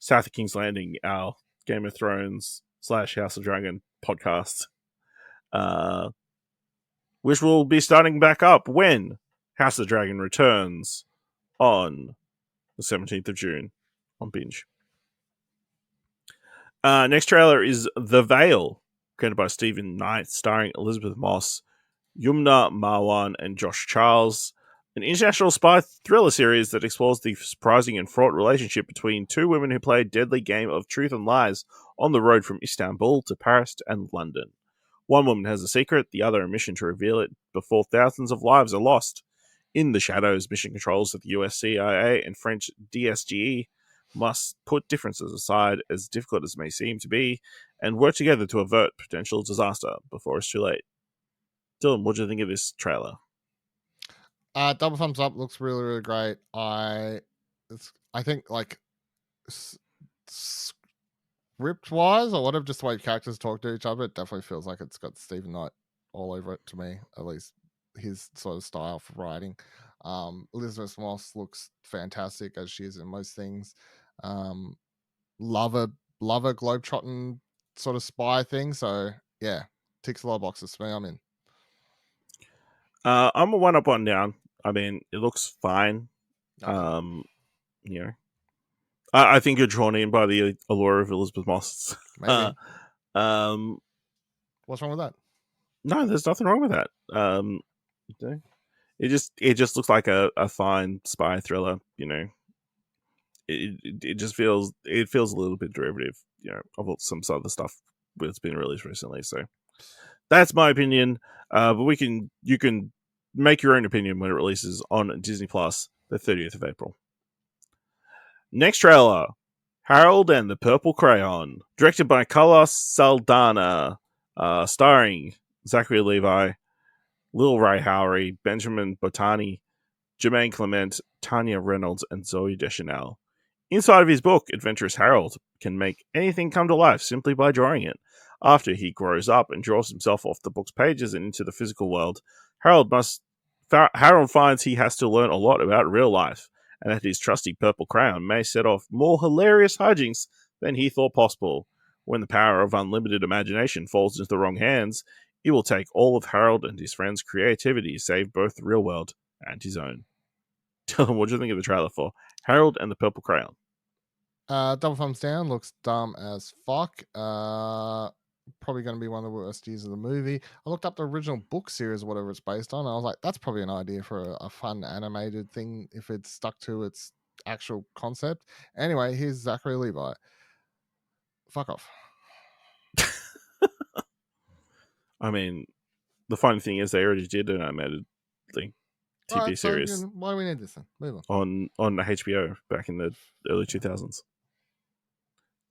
South of King's Landing, our Game of Thrones / House of Dragon podcast, which will be starting back up when House of the Dragon returns on the 17th of June on Binge. Next trailer is The Veil, created by Stephen Knight, starring Elizabeth Moss, Yumna Marwan, and Josh Charles. An international spy thriller series that explores the surprising and fraught relationship between two women who play a deadly game of truth and lies on the road from Istanbul to Paris and London. One woman has a secret, the other a mission to reveal it before thousands of lives are lost. In the shadows, mission controllers of the US CIA and French DSGE must put differences aside, as difficult as it may seem to be, and work together to avert potential disaster before it's too late. Dylan, what do you think of this trailer? Double thumbs up. Looks really, really great. I think like script wise or whatever, just the way characters talk to each other, it definitely feels like it's got Stephen Knight all over it to me. At least his sort of style for writing. Elizabeth Moss looks fantastic as she is in most things. Love a globetrotting sort of spy thing. So yeah, ticks a lot of boxes for me. I'm in. I'm a 1 up, 1 down. I mean, it looks fine. Okay. You know, I think you're drawn in by the allure of Elizabeth Moss. Maybe. What's wrong with that? No, there's nothing wrong with that. It just looks like a fine spy thriller. You know, it just feels a little bit derivative. You know, of some other stuff that's been released recently. So that's my opinion. But you can make your own opinion when it releases on Disney Plus the 30th of April. Next trailer, Harold and the Purple Crayon, directed by Carlos Saldana, starring Zachary Levi, Lil Ray Howery, Benjamin Botani, Jermaine Clement, Tanya Reynolds, and Zoe Deschanel. Inside of his book, Adventurous Harold can make anything come to life simply by drawing it. After he grows up and draws himself off the book's pages and into the physical world, Harold finds he has to learn a lot about real life, and that his trusty purple crayon may set off more hilarious hijinks than he thought possible. When the power of unlimited imagination falls into the wrong hands, it will take all of Harold and his friends' creativity to save both the real world and his own. Dylan, what do you think of the trailer for Harold and the Purple Crayon? Double thumbs down. Looks dumb as fuck. Probably going to be one of the worst years of the movie. I looked up the original book series or whatever it's based on. I was like, that's probably an idea for a fun animated thing if it's stuck to its actual concept. Anyway, here's Zachary Levi. Fuck off. I mean, the funny thing is they already did an animated thing. TV series. So, why do we need this then? Move on. On HBO back in the early 2000s.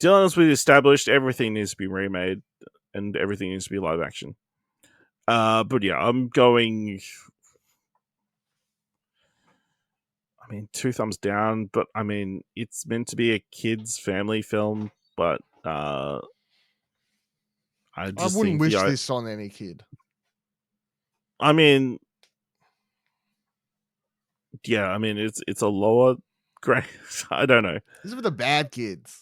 Dylan, as we established, everything needs to be remade and everything needs to be live action. But yeah, I'm going. I mean, 2 thumbs down, but I mean, it's meant to be a kids' family film, but I wouldn't wish this on any kid. I mean, yeah, I mean, it's a lower grade. I don't know. These are for the bad kids.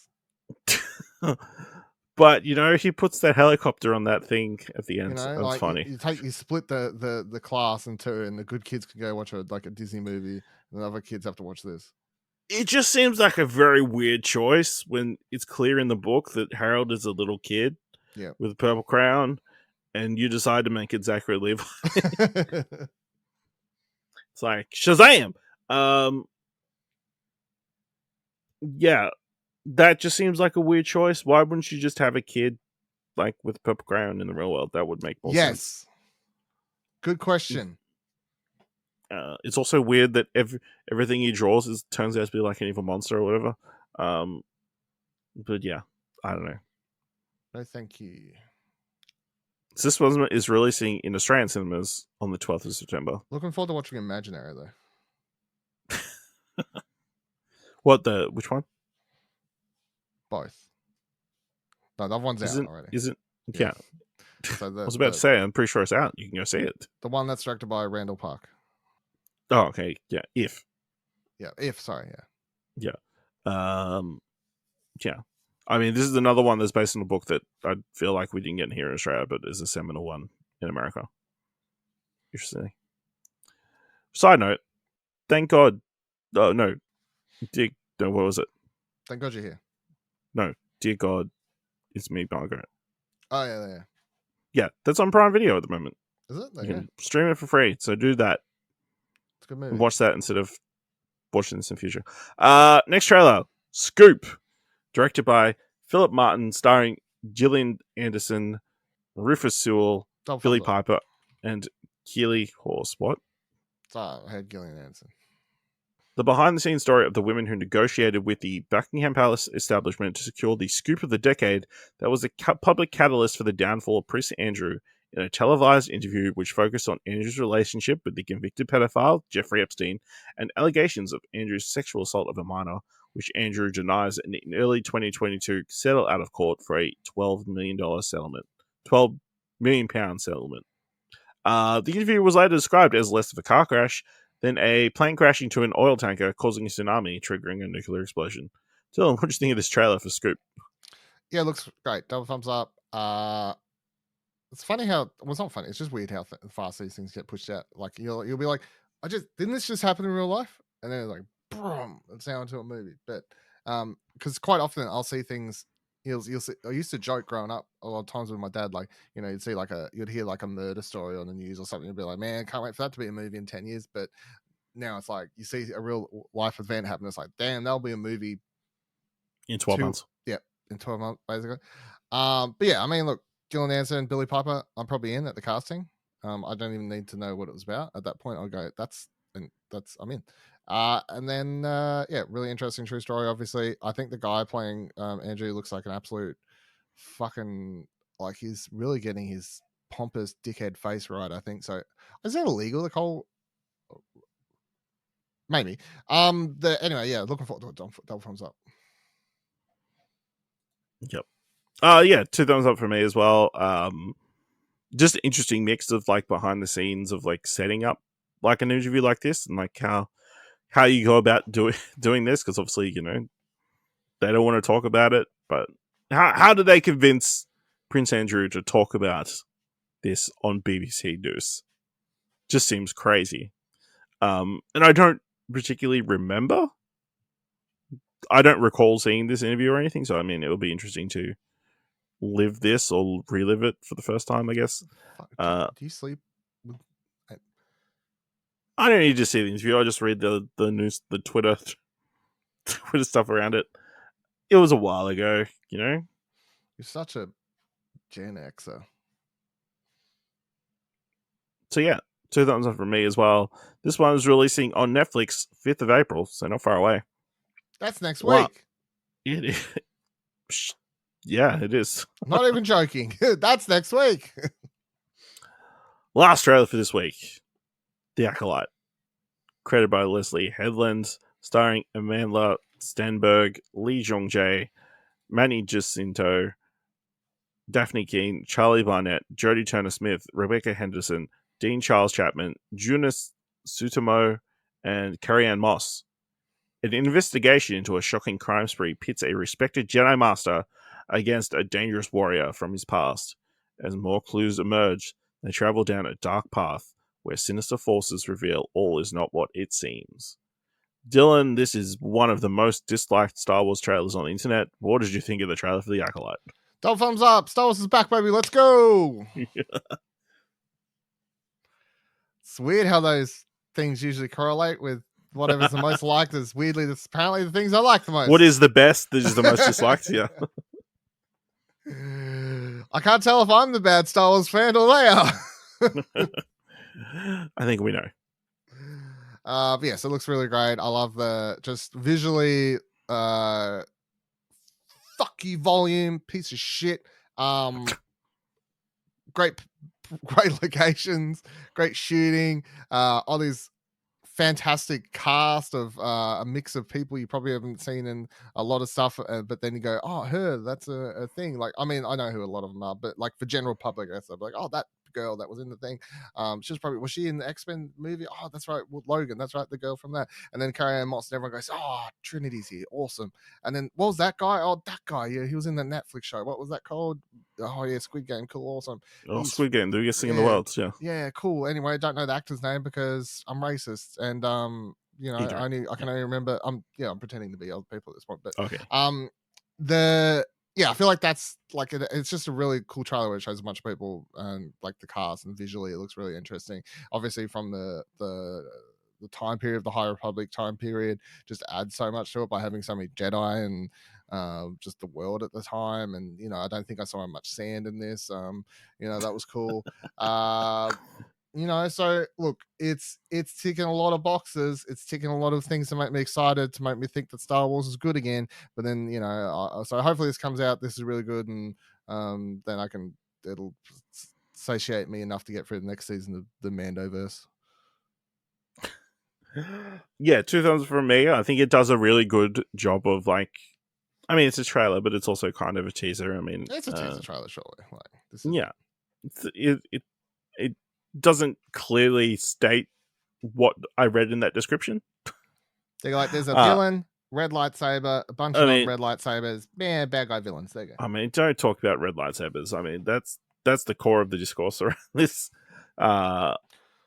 But you know, he puts that helicopter on that thing at the end. That's like, funny. You split the class in two, and the good kids can go watch a Disney movie, and the other kids have to watch this. It just seems like a very weird choice when it's clear in the book that Harold is a little kid with a purple crown, and you decide to make it Zachary Levi. It's like Shazam. Yeah, that just seems like a weird choice. Why wouldn't you just have a kid like with a purple crayon in the real world? That would make more sense. Good question. It's also weird that everything he draws turns out to be like an evil monster or whatever. But yeah, I don't know. No, thank you. So this one is releasing in Australian cinemas on the 12th of September. Looking forward to watching Imaginary though. Which one? Both. No, that one's out already. Yeah. So I was about to say, I'm pretty sure it's out. You can go see it. The one that's directed by Randall Park. Oh, okay. Yeah. Sorry. Yeah. Yeah. I mean, this is another one that's based on a book that I feel like we didn't get here in Australia, but is a seminal one in America. Interesting. Side note, thank God. Oh, no. No, what was it? Thank God you're here. No, dear God, it's me, Margaret. Oh, yeah. Yeah, that's on Prime Video at the moment. Is it? There You you go. can stream it for free, so do that. It's a good movie. And watch that instead of watching this in future. Next trailer, Scoop, directed by Philip Martin, starring Gillian Anderson, Rufus Sewell, Double Billy thumbs up. Piper, and Keely Horse. What? I had Gillian Anderson. The behind-the-scenes story of the women who negotiated with the Buckingham Palace establishment to secure the scoop of the decade that was a public catalyst for the downfall of Prince Andrew in a televised interview which focused on Andrew's relationship with the convicted pedophile Jeffrey Epstein and allegations of Andrew's sexual assault of a minor, which Andrew denies and in early 2022 settled out of court for a $12 million settlement. £12 million settlement. The interview was later described as less of a car crash than a plane crashing to an oil tanker, causing a tsunami, triggering a nuclear explosion. Dylan, what do you think of this trailer for Scoop? Yeah, it looks great. Double thumbs up. It's funny how it's not funny. It's just weird how fast these things get pushed out. Like you'll be like, didn't this just happen in real life? And then it's like, boom, it's now into a movie. But because quite often I'll see things. You'll see. I used to joke growing up a lot of times with my dad. Like you'd see you'd hear like a murder story on the news or something. You'd be like, man, can't wait for that to be a movie in 10 years. But now it's like you see a real life event happen. It's like, damn, that'll be a movie in 12 months. Yeah, in 12 months basically. But yeah, I mean, look, Gillian Anderson and Billy Piper, I'm probably in at the casting. I don't even need to know what it was about. At that point, I'll go, I'm in. And then, yeah, really interesting true story, obviously. I think the guy playing Andrew looks like an absolute fucking, like he's really getting his pompous dickhead face right, I think. So is that illegal, the whole... Maybe. Anyway, yeah, looking forward to it. Double thumbs up. Yep. Yeah, 2 thumbs up for me as well. Just an interesting mix of like behind the scenes of like setting up like an interview like this and like how you go about doing this, because obviously, you know, they don't want to talk about it, but how do they convince Prince Andrew to talk about this on BBC News? Just seems crazy. And I don't particularly remember. I don't recall seeing this interview or anything, so I mean, it would be interesting to live this or relive it for the first time, I guess. Do you sleep? I don't need to see the interview. I just read the news, the Twitter stuff around it. It was a while ago, you know. You're such a Gen Xer. So yeah, 2 thumbs up from me as well. This one is releasing on Netflix 5th of April, so not far away. That's next week. It is. Yeah, it is. Not even joking. That's next week. Last trailer for this week, The Acolyte, created by Leslie Headland, starring Amanda Stenberg, Lee Jong-jae, Manny Jacinto, Daphne Keane, Charlie Barnett, Jodie Turner-Smith, Rebecca Henderson, Dean Charles Chapman, Junis Sutomo, and Carrie-Anne Moss. An investigation into a shocking crime spree pits a respected Jedi Master against a dangerous warrior from his past. As more clues emerge, they travel down a dark path where sinister forces reveal all is not what it seems. Dylan, this is one of the most disliked Star Wars trailers on the internet. What did you think of the trailer for The Acolyte? Double thumbs up. Star Wars is back, baby. Let's go. It's weird how those things usually correlate with whatever's the most liked. Is weirdly, that's apparently the things I like the most. What is the best? This is the most disliked? Yeah. I can't tell if I'm the bad Star Wars fan or they are. I think we know. But yes, it looks really great. I love the just visually fuck you volume, piece of shit. Great locations, great shooting, all these fantastic cast of a mix of people you probably haven't seen in a lot of stuff, but then you go, oh, her, that's a thing. Like, I mean, I know who a lot of them are, but like for general public, I'd be like, oh, that girl that was in the thing. Was she in the X-Men movie? Oh, that's right, with Logan. That's right, the girl from that. And then Carrie-Anne Moss, and everyone goes, oh, Trinity's here, awesome. And then what was that guy? Oh, that guy. Yeah, he was in the Netflix show. What was that called? Oh yeah, Squid Game. Cool, awesome. Oh, Squid Game, the biggest thing in the world. Yeah. Yeah, cool. Anyway, I don't know the actor's name because I'm racist, and I can only remember. I'm pretending to be old people at this point, but Okay. I feel like that's like it's just a really cool trailer where it shows a bunch of people and like the cast, and visually it looks really interesting. Obviously, from the time period of the High Republic time period, just adds so much to it by having so many Jedi and just the world at the time. And I don't think I saw much sand in this. That was cool. So look, it's ticking a lot of boxes. It's ticking a lot of things to make me excited, to make me think that Star Wars is good again. But then, so hopefully this comes out. This is really good, and then it'll satiate me enough to get through the next season of the Mandoverse. Yeah, 2000 for me. I think it does a really good job of it's a trailer, but it's also kind of a teaser. I mean, it's a teaser trailer, surely. It doesn't clearly state what I read in that description. They're like, there's a villain, red lightsaber, a bunch of red lightsabers, bad guy villains. There you go. I mean, don't talk about red lightsabers. I mean, that's the core of the discourse around this.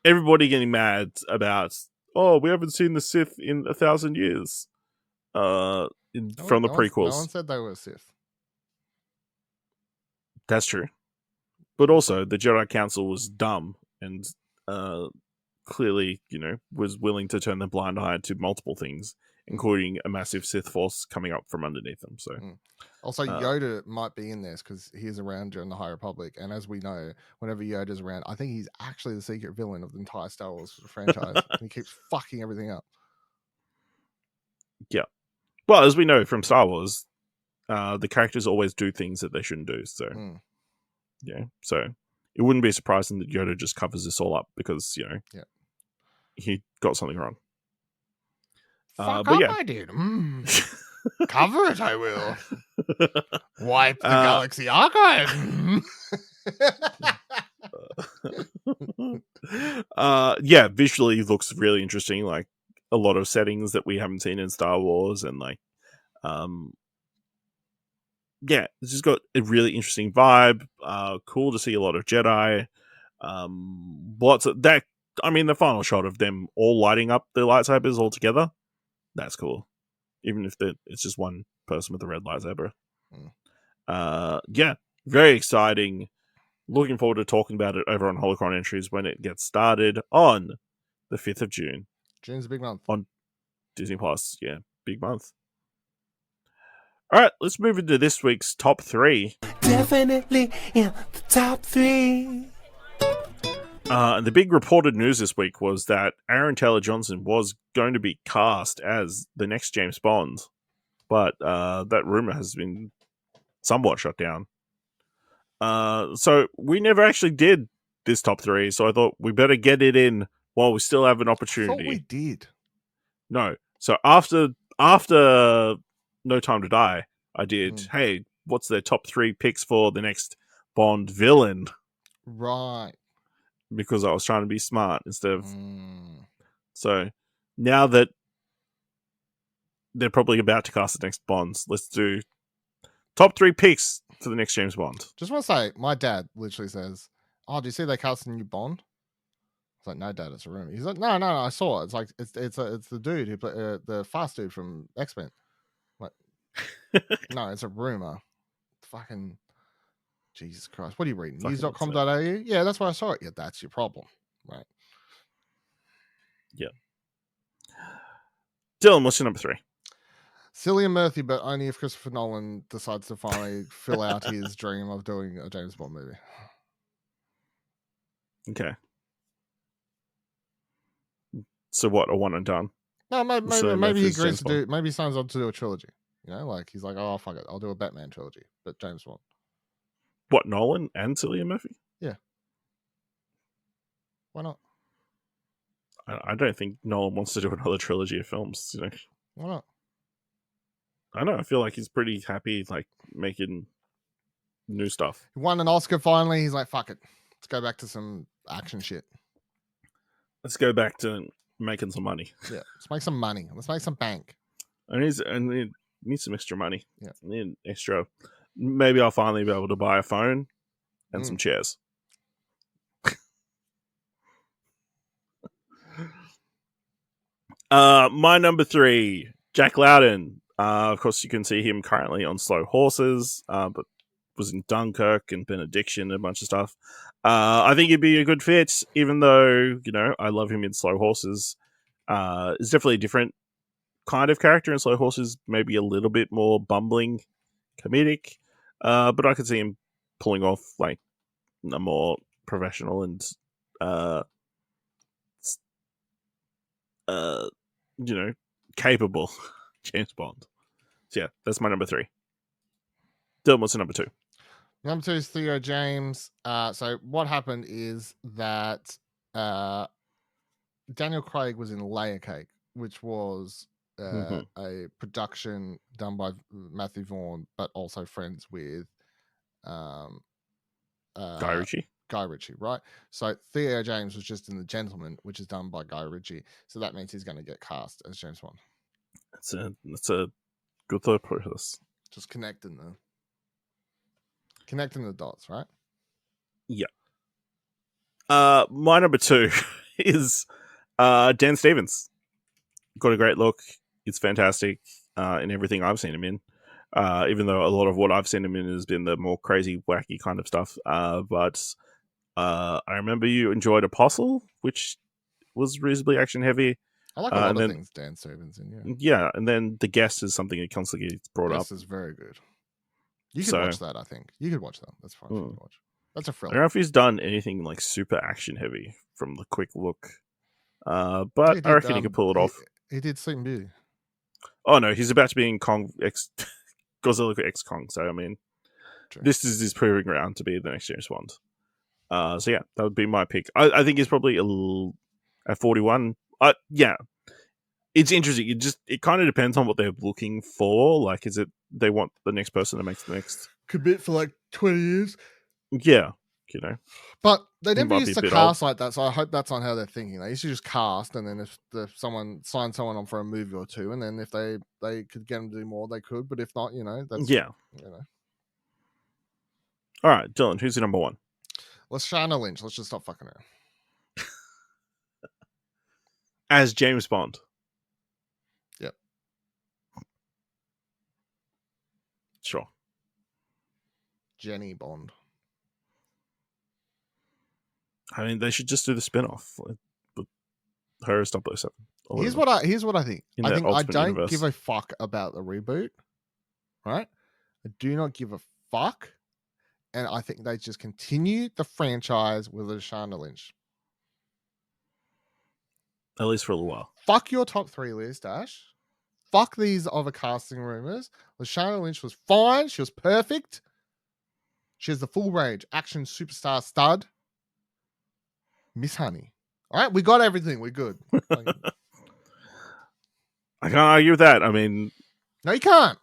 Everybody getting mad about, we haven't seen the Sith in 1,000 years. From the prequels. No one said they were Sith. That's true. But also, the Jedi Council was dumb and clearly, was willing to turn the blind eye to multiple things, including a massive Sith force coming up from underneath them. So, also Yoda might be in this because he's around during the High Republic, and as we know, whenever Yoda's around, I think he's actually the secret villain of the entire Star Wars franchise. He keeps fucking everything up. Yeah. Well, as we know from Star Wars, the characters always do things that they shouldn't do. So, yeah. So it wouldn't be surprising that Yoda just covers this all up because, he got something wrong. I did. Cover it, I will. Wipe the Galaxy Archive. Visually looks really interesting. Like a lot of settings that we haven't seen in Star Wars, and it's just got a really interesting vibe. Cool to see a lot of Jedi. Lots of that. I mean, the final shot of them all lighting up their lightsabers all together. That's cool. Even if it's just one person with a red lightsaber. Very exciting. Looking forward to talking about it over on Holocron Entries when it gets started on the 5th of June. June's a big month. On Disney Plus. Yeah, big month. All right, let's move into this week's top 3. Definitely in the top 3. The big reported news this week was that Aaron Taylor Johnson was going to be cast as the next James Bond, but that rumor has been somewhat shut down. So we never actually did this top 3, so I thought we better get it in while we still have an opportunity. I thought we did. No. So after No Time to Die, I did, hey, what's their top 3 picks for the next Bond villain? Right. Because I was trying to be smart instead of... So now that they're probably about to cast the next Bonds, let's do top 3 picks for the next James Bond. Just want to say, my dad literally says, do you see they cast a new Bond? It's like, no, Dad, it's a rumor. He's like, no, I saw it. It's like, it's the dude who played the fast dude from X-Men. Like, no, it's a rumor. Fucking... Jesus Christ. What are you reading? News.com.au? Yeah, that's where I saw it. Yeah, that's your problem. Right. Yeah. Dylan, what's your number 3? Cillian Murphy, but only if Christopher Nolan decides to finally fill out his dream of doing a James Bond movie. Okay. So what, a one and done? No, maybe he agrees to do, maybe he signs on to do a trilogy. Like he's like, oh, fuck it, I'll do a Batman trilogy, but James Bond. What, Nolan and Cillian Murphy? Yeah. Why not? I don't think Nolan wants to do another trilogy of films. Why not? I don't know. I feel like he's pretty happy, making new stuff. He won an Oscar finally. He's like, fuck it. Let's go back to some action shit. Let's go back to making some money. Yeah, let's make some money. Let's make some bank. I need some extra money. Yeah. I need extra. Maybe I'll finally be able to buy a phone and some chairs. My number 3, Jack Loudon. Of course, you can see him currently on Slow Horses, but was in Dunkirk and Benediction and a bunch of stuff. I think he'd be a good fit, even though, I love him in Slow Horses. It's definitely a different kind of character in Slow Horses, maybe a little bit more bumbling, comedic. But I could see him pulling off like a more professional and capable James Bond. So yeah, that's my number 3. Dylan, what's your number 2? Number 2 is Theo James. So what happened is that Daniel Craig was in Layer Cake, which was a production done by Matthew Vaughn, but also friends with Guy Ritchie. Guy Ritchie, right? So Theo James was just in The Gentleman, which is done by Guy Ritchie. So that means he's going to get cast as James Bond. That's a good thought process. Just connecting the dots, right? Yeah. My number 2 is Dan Stevens. Got a great look. It's fantastic in everything I've seen him in. Even though a lot of what I've seen him in has been the more crazy, wacky kind of stuff. But I remember you enjoyed Apostle, which was reasonably action heavy. I like a lot of things Dan Stevens in, yeah. Yeah, and then The Guest is something that constantly gets brought up. This is very good. You could watch that, I think. You could watch that. That's fine for you to watch. That's a I thriller. don't know if he's done anything like super action heavy from the quick look. But I reckon he could pull it off. He did Sleeping Beauty. Oh no, he's about to be in Godzilla X Kong. So I mean, this is his proving ground to be the next James Bond. So yeah, that would be my pick. I think he's probably at 41. Yeah, it's interesting. It kind of depends on what they're looking for. Like, is it they want the next person to make the next commit for like 20 years? Yeah, But they never might used be a to bit cast like that, so I hope that's on how they're thinking. They used to just cast, and then if someone signed someone on for a movie or two, and then if they could get them to do more, they could. But if not, that's All right, Dylan, who's your number 1? Let's Lashana Lynch. Let's just stop fucking around. As James Bond. Yep. Sure. Jenny Bond. I mean, they should just do the spin-off with her as 007. Here's what I think. I think I don't universe. give a fuck about the reboot, right? I do not give a fuck, and I think they just continue the franchise with Lashana Lynch. At least for a little while. Fuck your top 3 list, Ash. Fuck these other casting rumors. Lashana Lynch was fine. She was perfect. She has the full range. Action superstar stud. Miss Honey. All right, we got everything. We're good. I can't argue with that. I mean... No, you can't.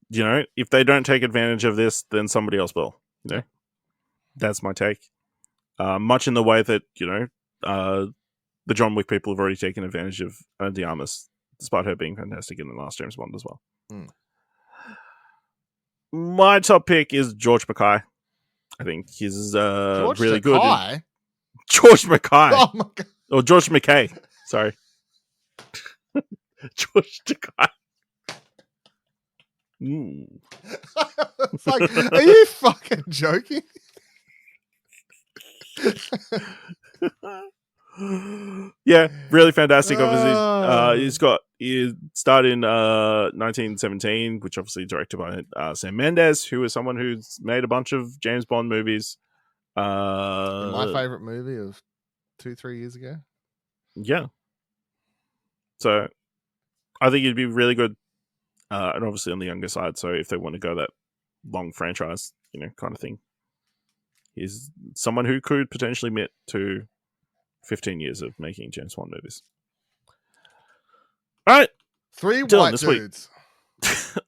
If they don't take advantage of this, then somebody else will. That's my take. Much in the way that, the John Wick people have already taken advantage of De Armas, despite her being fantastic in the last James Bond as well. My top pick is George Mackay. I think he's really good. George Mackay. Oh my god. Or George McKay. Sorry. George Mackay. It's like, are you fucking joking? Yeah, really fantastic. Obviously, he started in 1917, which obviously directed by Sam Mendes, who is someone who's made a bunch of James Bond movies. My favorite movie of 2-3 years ago. Yeah. So I think it'd be really good, and obviously on the younger side. So if they want to go that long franchise, kind of thing, he's someone who could potentially admit to 15 years of making James Bond movies. All right. 3 Dylan, white dudes.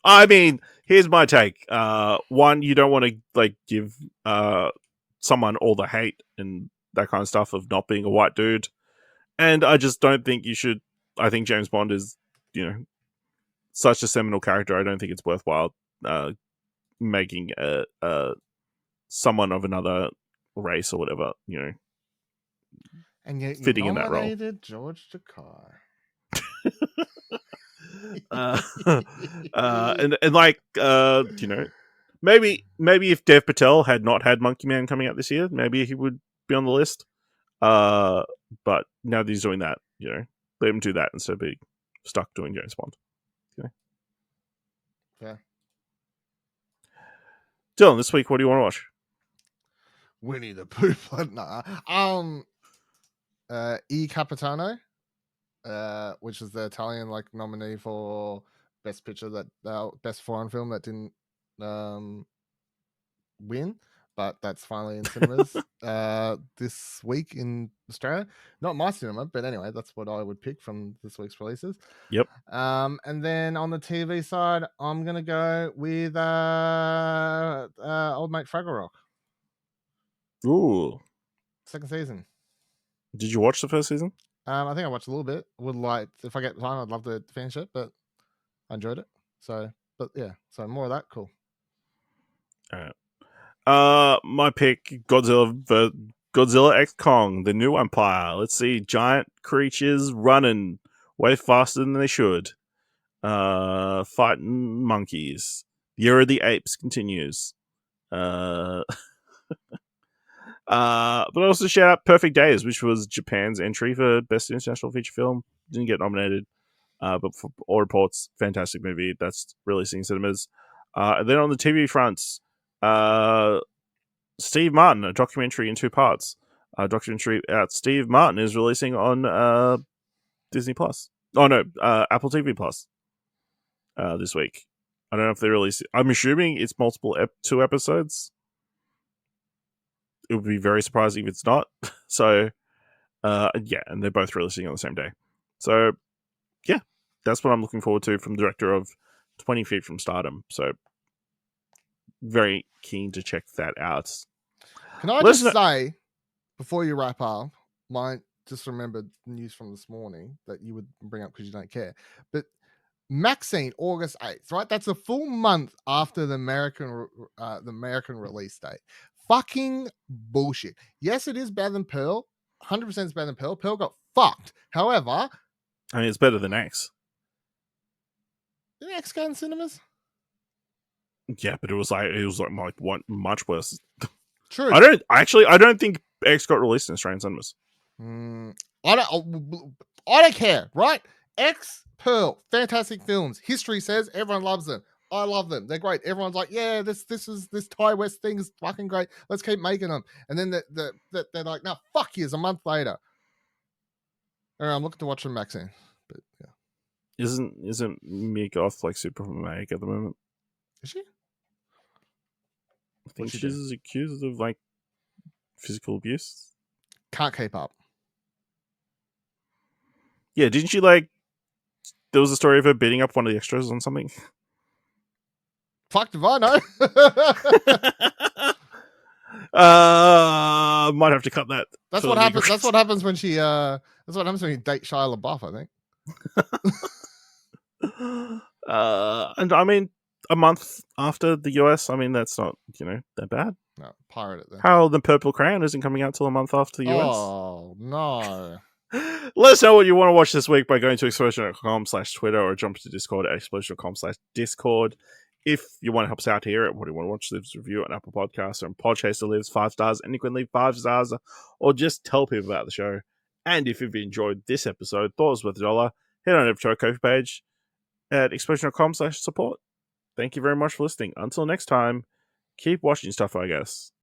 I mean, here's my take. One, you don't want to give someone all the hate and that kind of stuff of not being a white dude. And I just don't think you should. I think James Bond is, such a seminal character. I don't think it's worthwhile making someone of another race or whatever, And yet you fitting in that role. nominated George Takei. And like maybe if Dev Patel had not had Monkey Man coming out this year, maybe he would be on the list. But now that he's doing that, let him do that instead of being stuck doing James Bond. Yeah. Dylan, this week, what do you want to watch? Winnie-the-Pooh. E Capitano, which is the Italian nominee for best picture, that best foreign film that didn't win, but that's finally in cinemas this week in Australia. Not my cinema, but anyway, that's what I would pick from this week's releases. Yep. And then on the TV side, I'm gonna go with Old Mate Fraggle Rock. Ooh. Second season. Did you watch the first season? I think I watched a little bit. Would like, if I get time, I'd love to finish it, but I enjoyed it. So, but yeah, so more of that. Cool. All right. My pick, Godzilla X Kong, the new empire. Let's see, giant creatures running way faster than they should. Fighting monkeys. The Year of the Apes continues. But also shout out Perfect Days, which was Japan's entry for Best International Feature Film. Didn't get nominated, but for all reports, fantastic movie. That's releasing in cinemas. And then on the TV fronts, Steve Martin, a documentary in 2 parts. A documentary about Steve Martin is releasing on Disney Plus. Oh no, Apple TV Plus this week. I don't know if they release it. I'm assuming it's multiple 2 episodes. It would be very surprising if it's not. So, yeah, and they're both releasing on the same day. So, yeah, that's what I'm looking forward to from the director of 20 Feet from Stardom. So, very keen to check that out. Can I just say, before you wrap up, just remembered news from this morning that you would bring up because you don't care. But Maxine, August 8th, right? That's a full month after the American release date. Fucking bullshit. Yes, it is better than Pearl. 100% is better than Pearl. Pearl got fucked. However, I mean, it's better than X. Did X go in cinemas? Yeah, but it was much worse. True. I don't think X got released in Australian cinemas. I don't care, right? X, Pearl, fantastic films. History says everyone loves them. I love them. They're great. Everyone's like, yeah, this Thai West thing is fucking great. Let's keep making them. And then they're like, no, fuck you. A month later. All right, I'm looking to watch them, Maxine. But yeah, isn't Mia Goth super problematic at the moment? Is she? I think she's accused of physical abuse. Can't keep up. Yeah, didn't she there was a story of her beating up one of the extras on something? Fuck if I know. Might have to cut that. That's what happens. That's what happens when she. That's what happens when you date Shia LaBeouf, I think. And I mean, a month after the US, I mean, that's not that bad. No, pirate it then. How the Purple Crayon isn't coming out till a month after the US? Oh no. Let us know what you want to watch this week by going to explosion.com/Twitter or jump to Discord at explosion.com/Discord. If you want to help us out here at What Do You Want to Watch, leave us a review on Apple Podcasts or on Podchaser, leaves 5 stars, and you can leave 5 stars or just tell people about the show. And if you've enjoyed this episode, thought it was worth $1, head on over to our Ko-fi page at explosion.com/support. Thank you very much for listening. Until next time, keep watching stuff, I guess.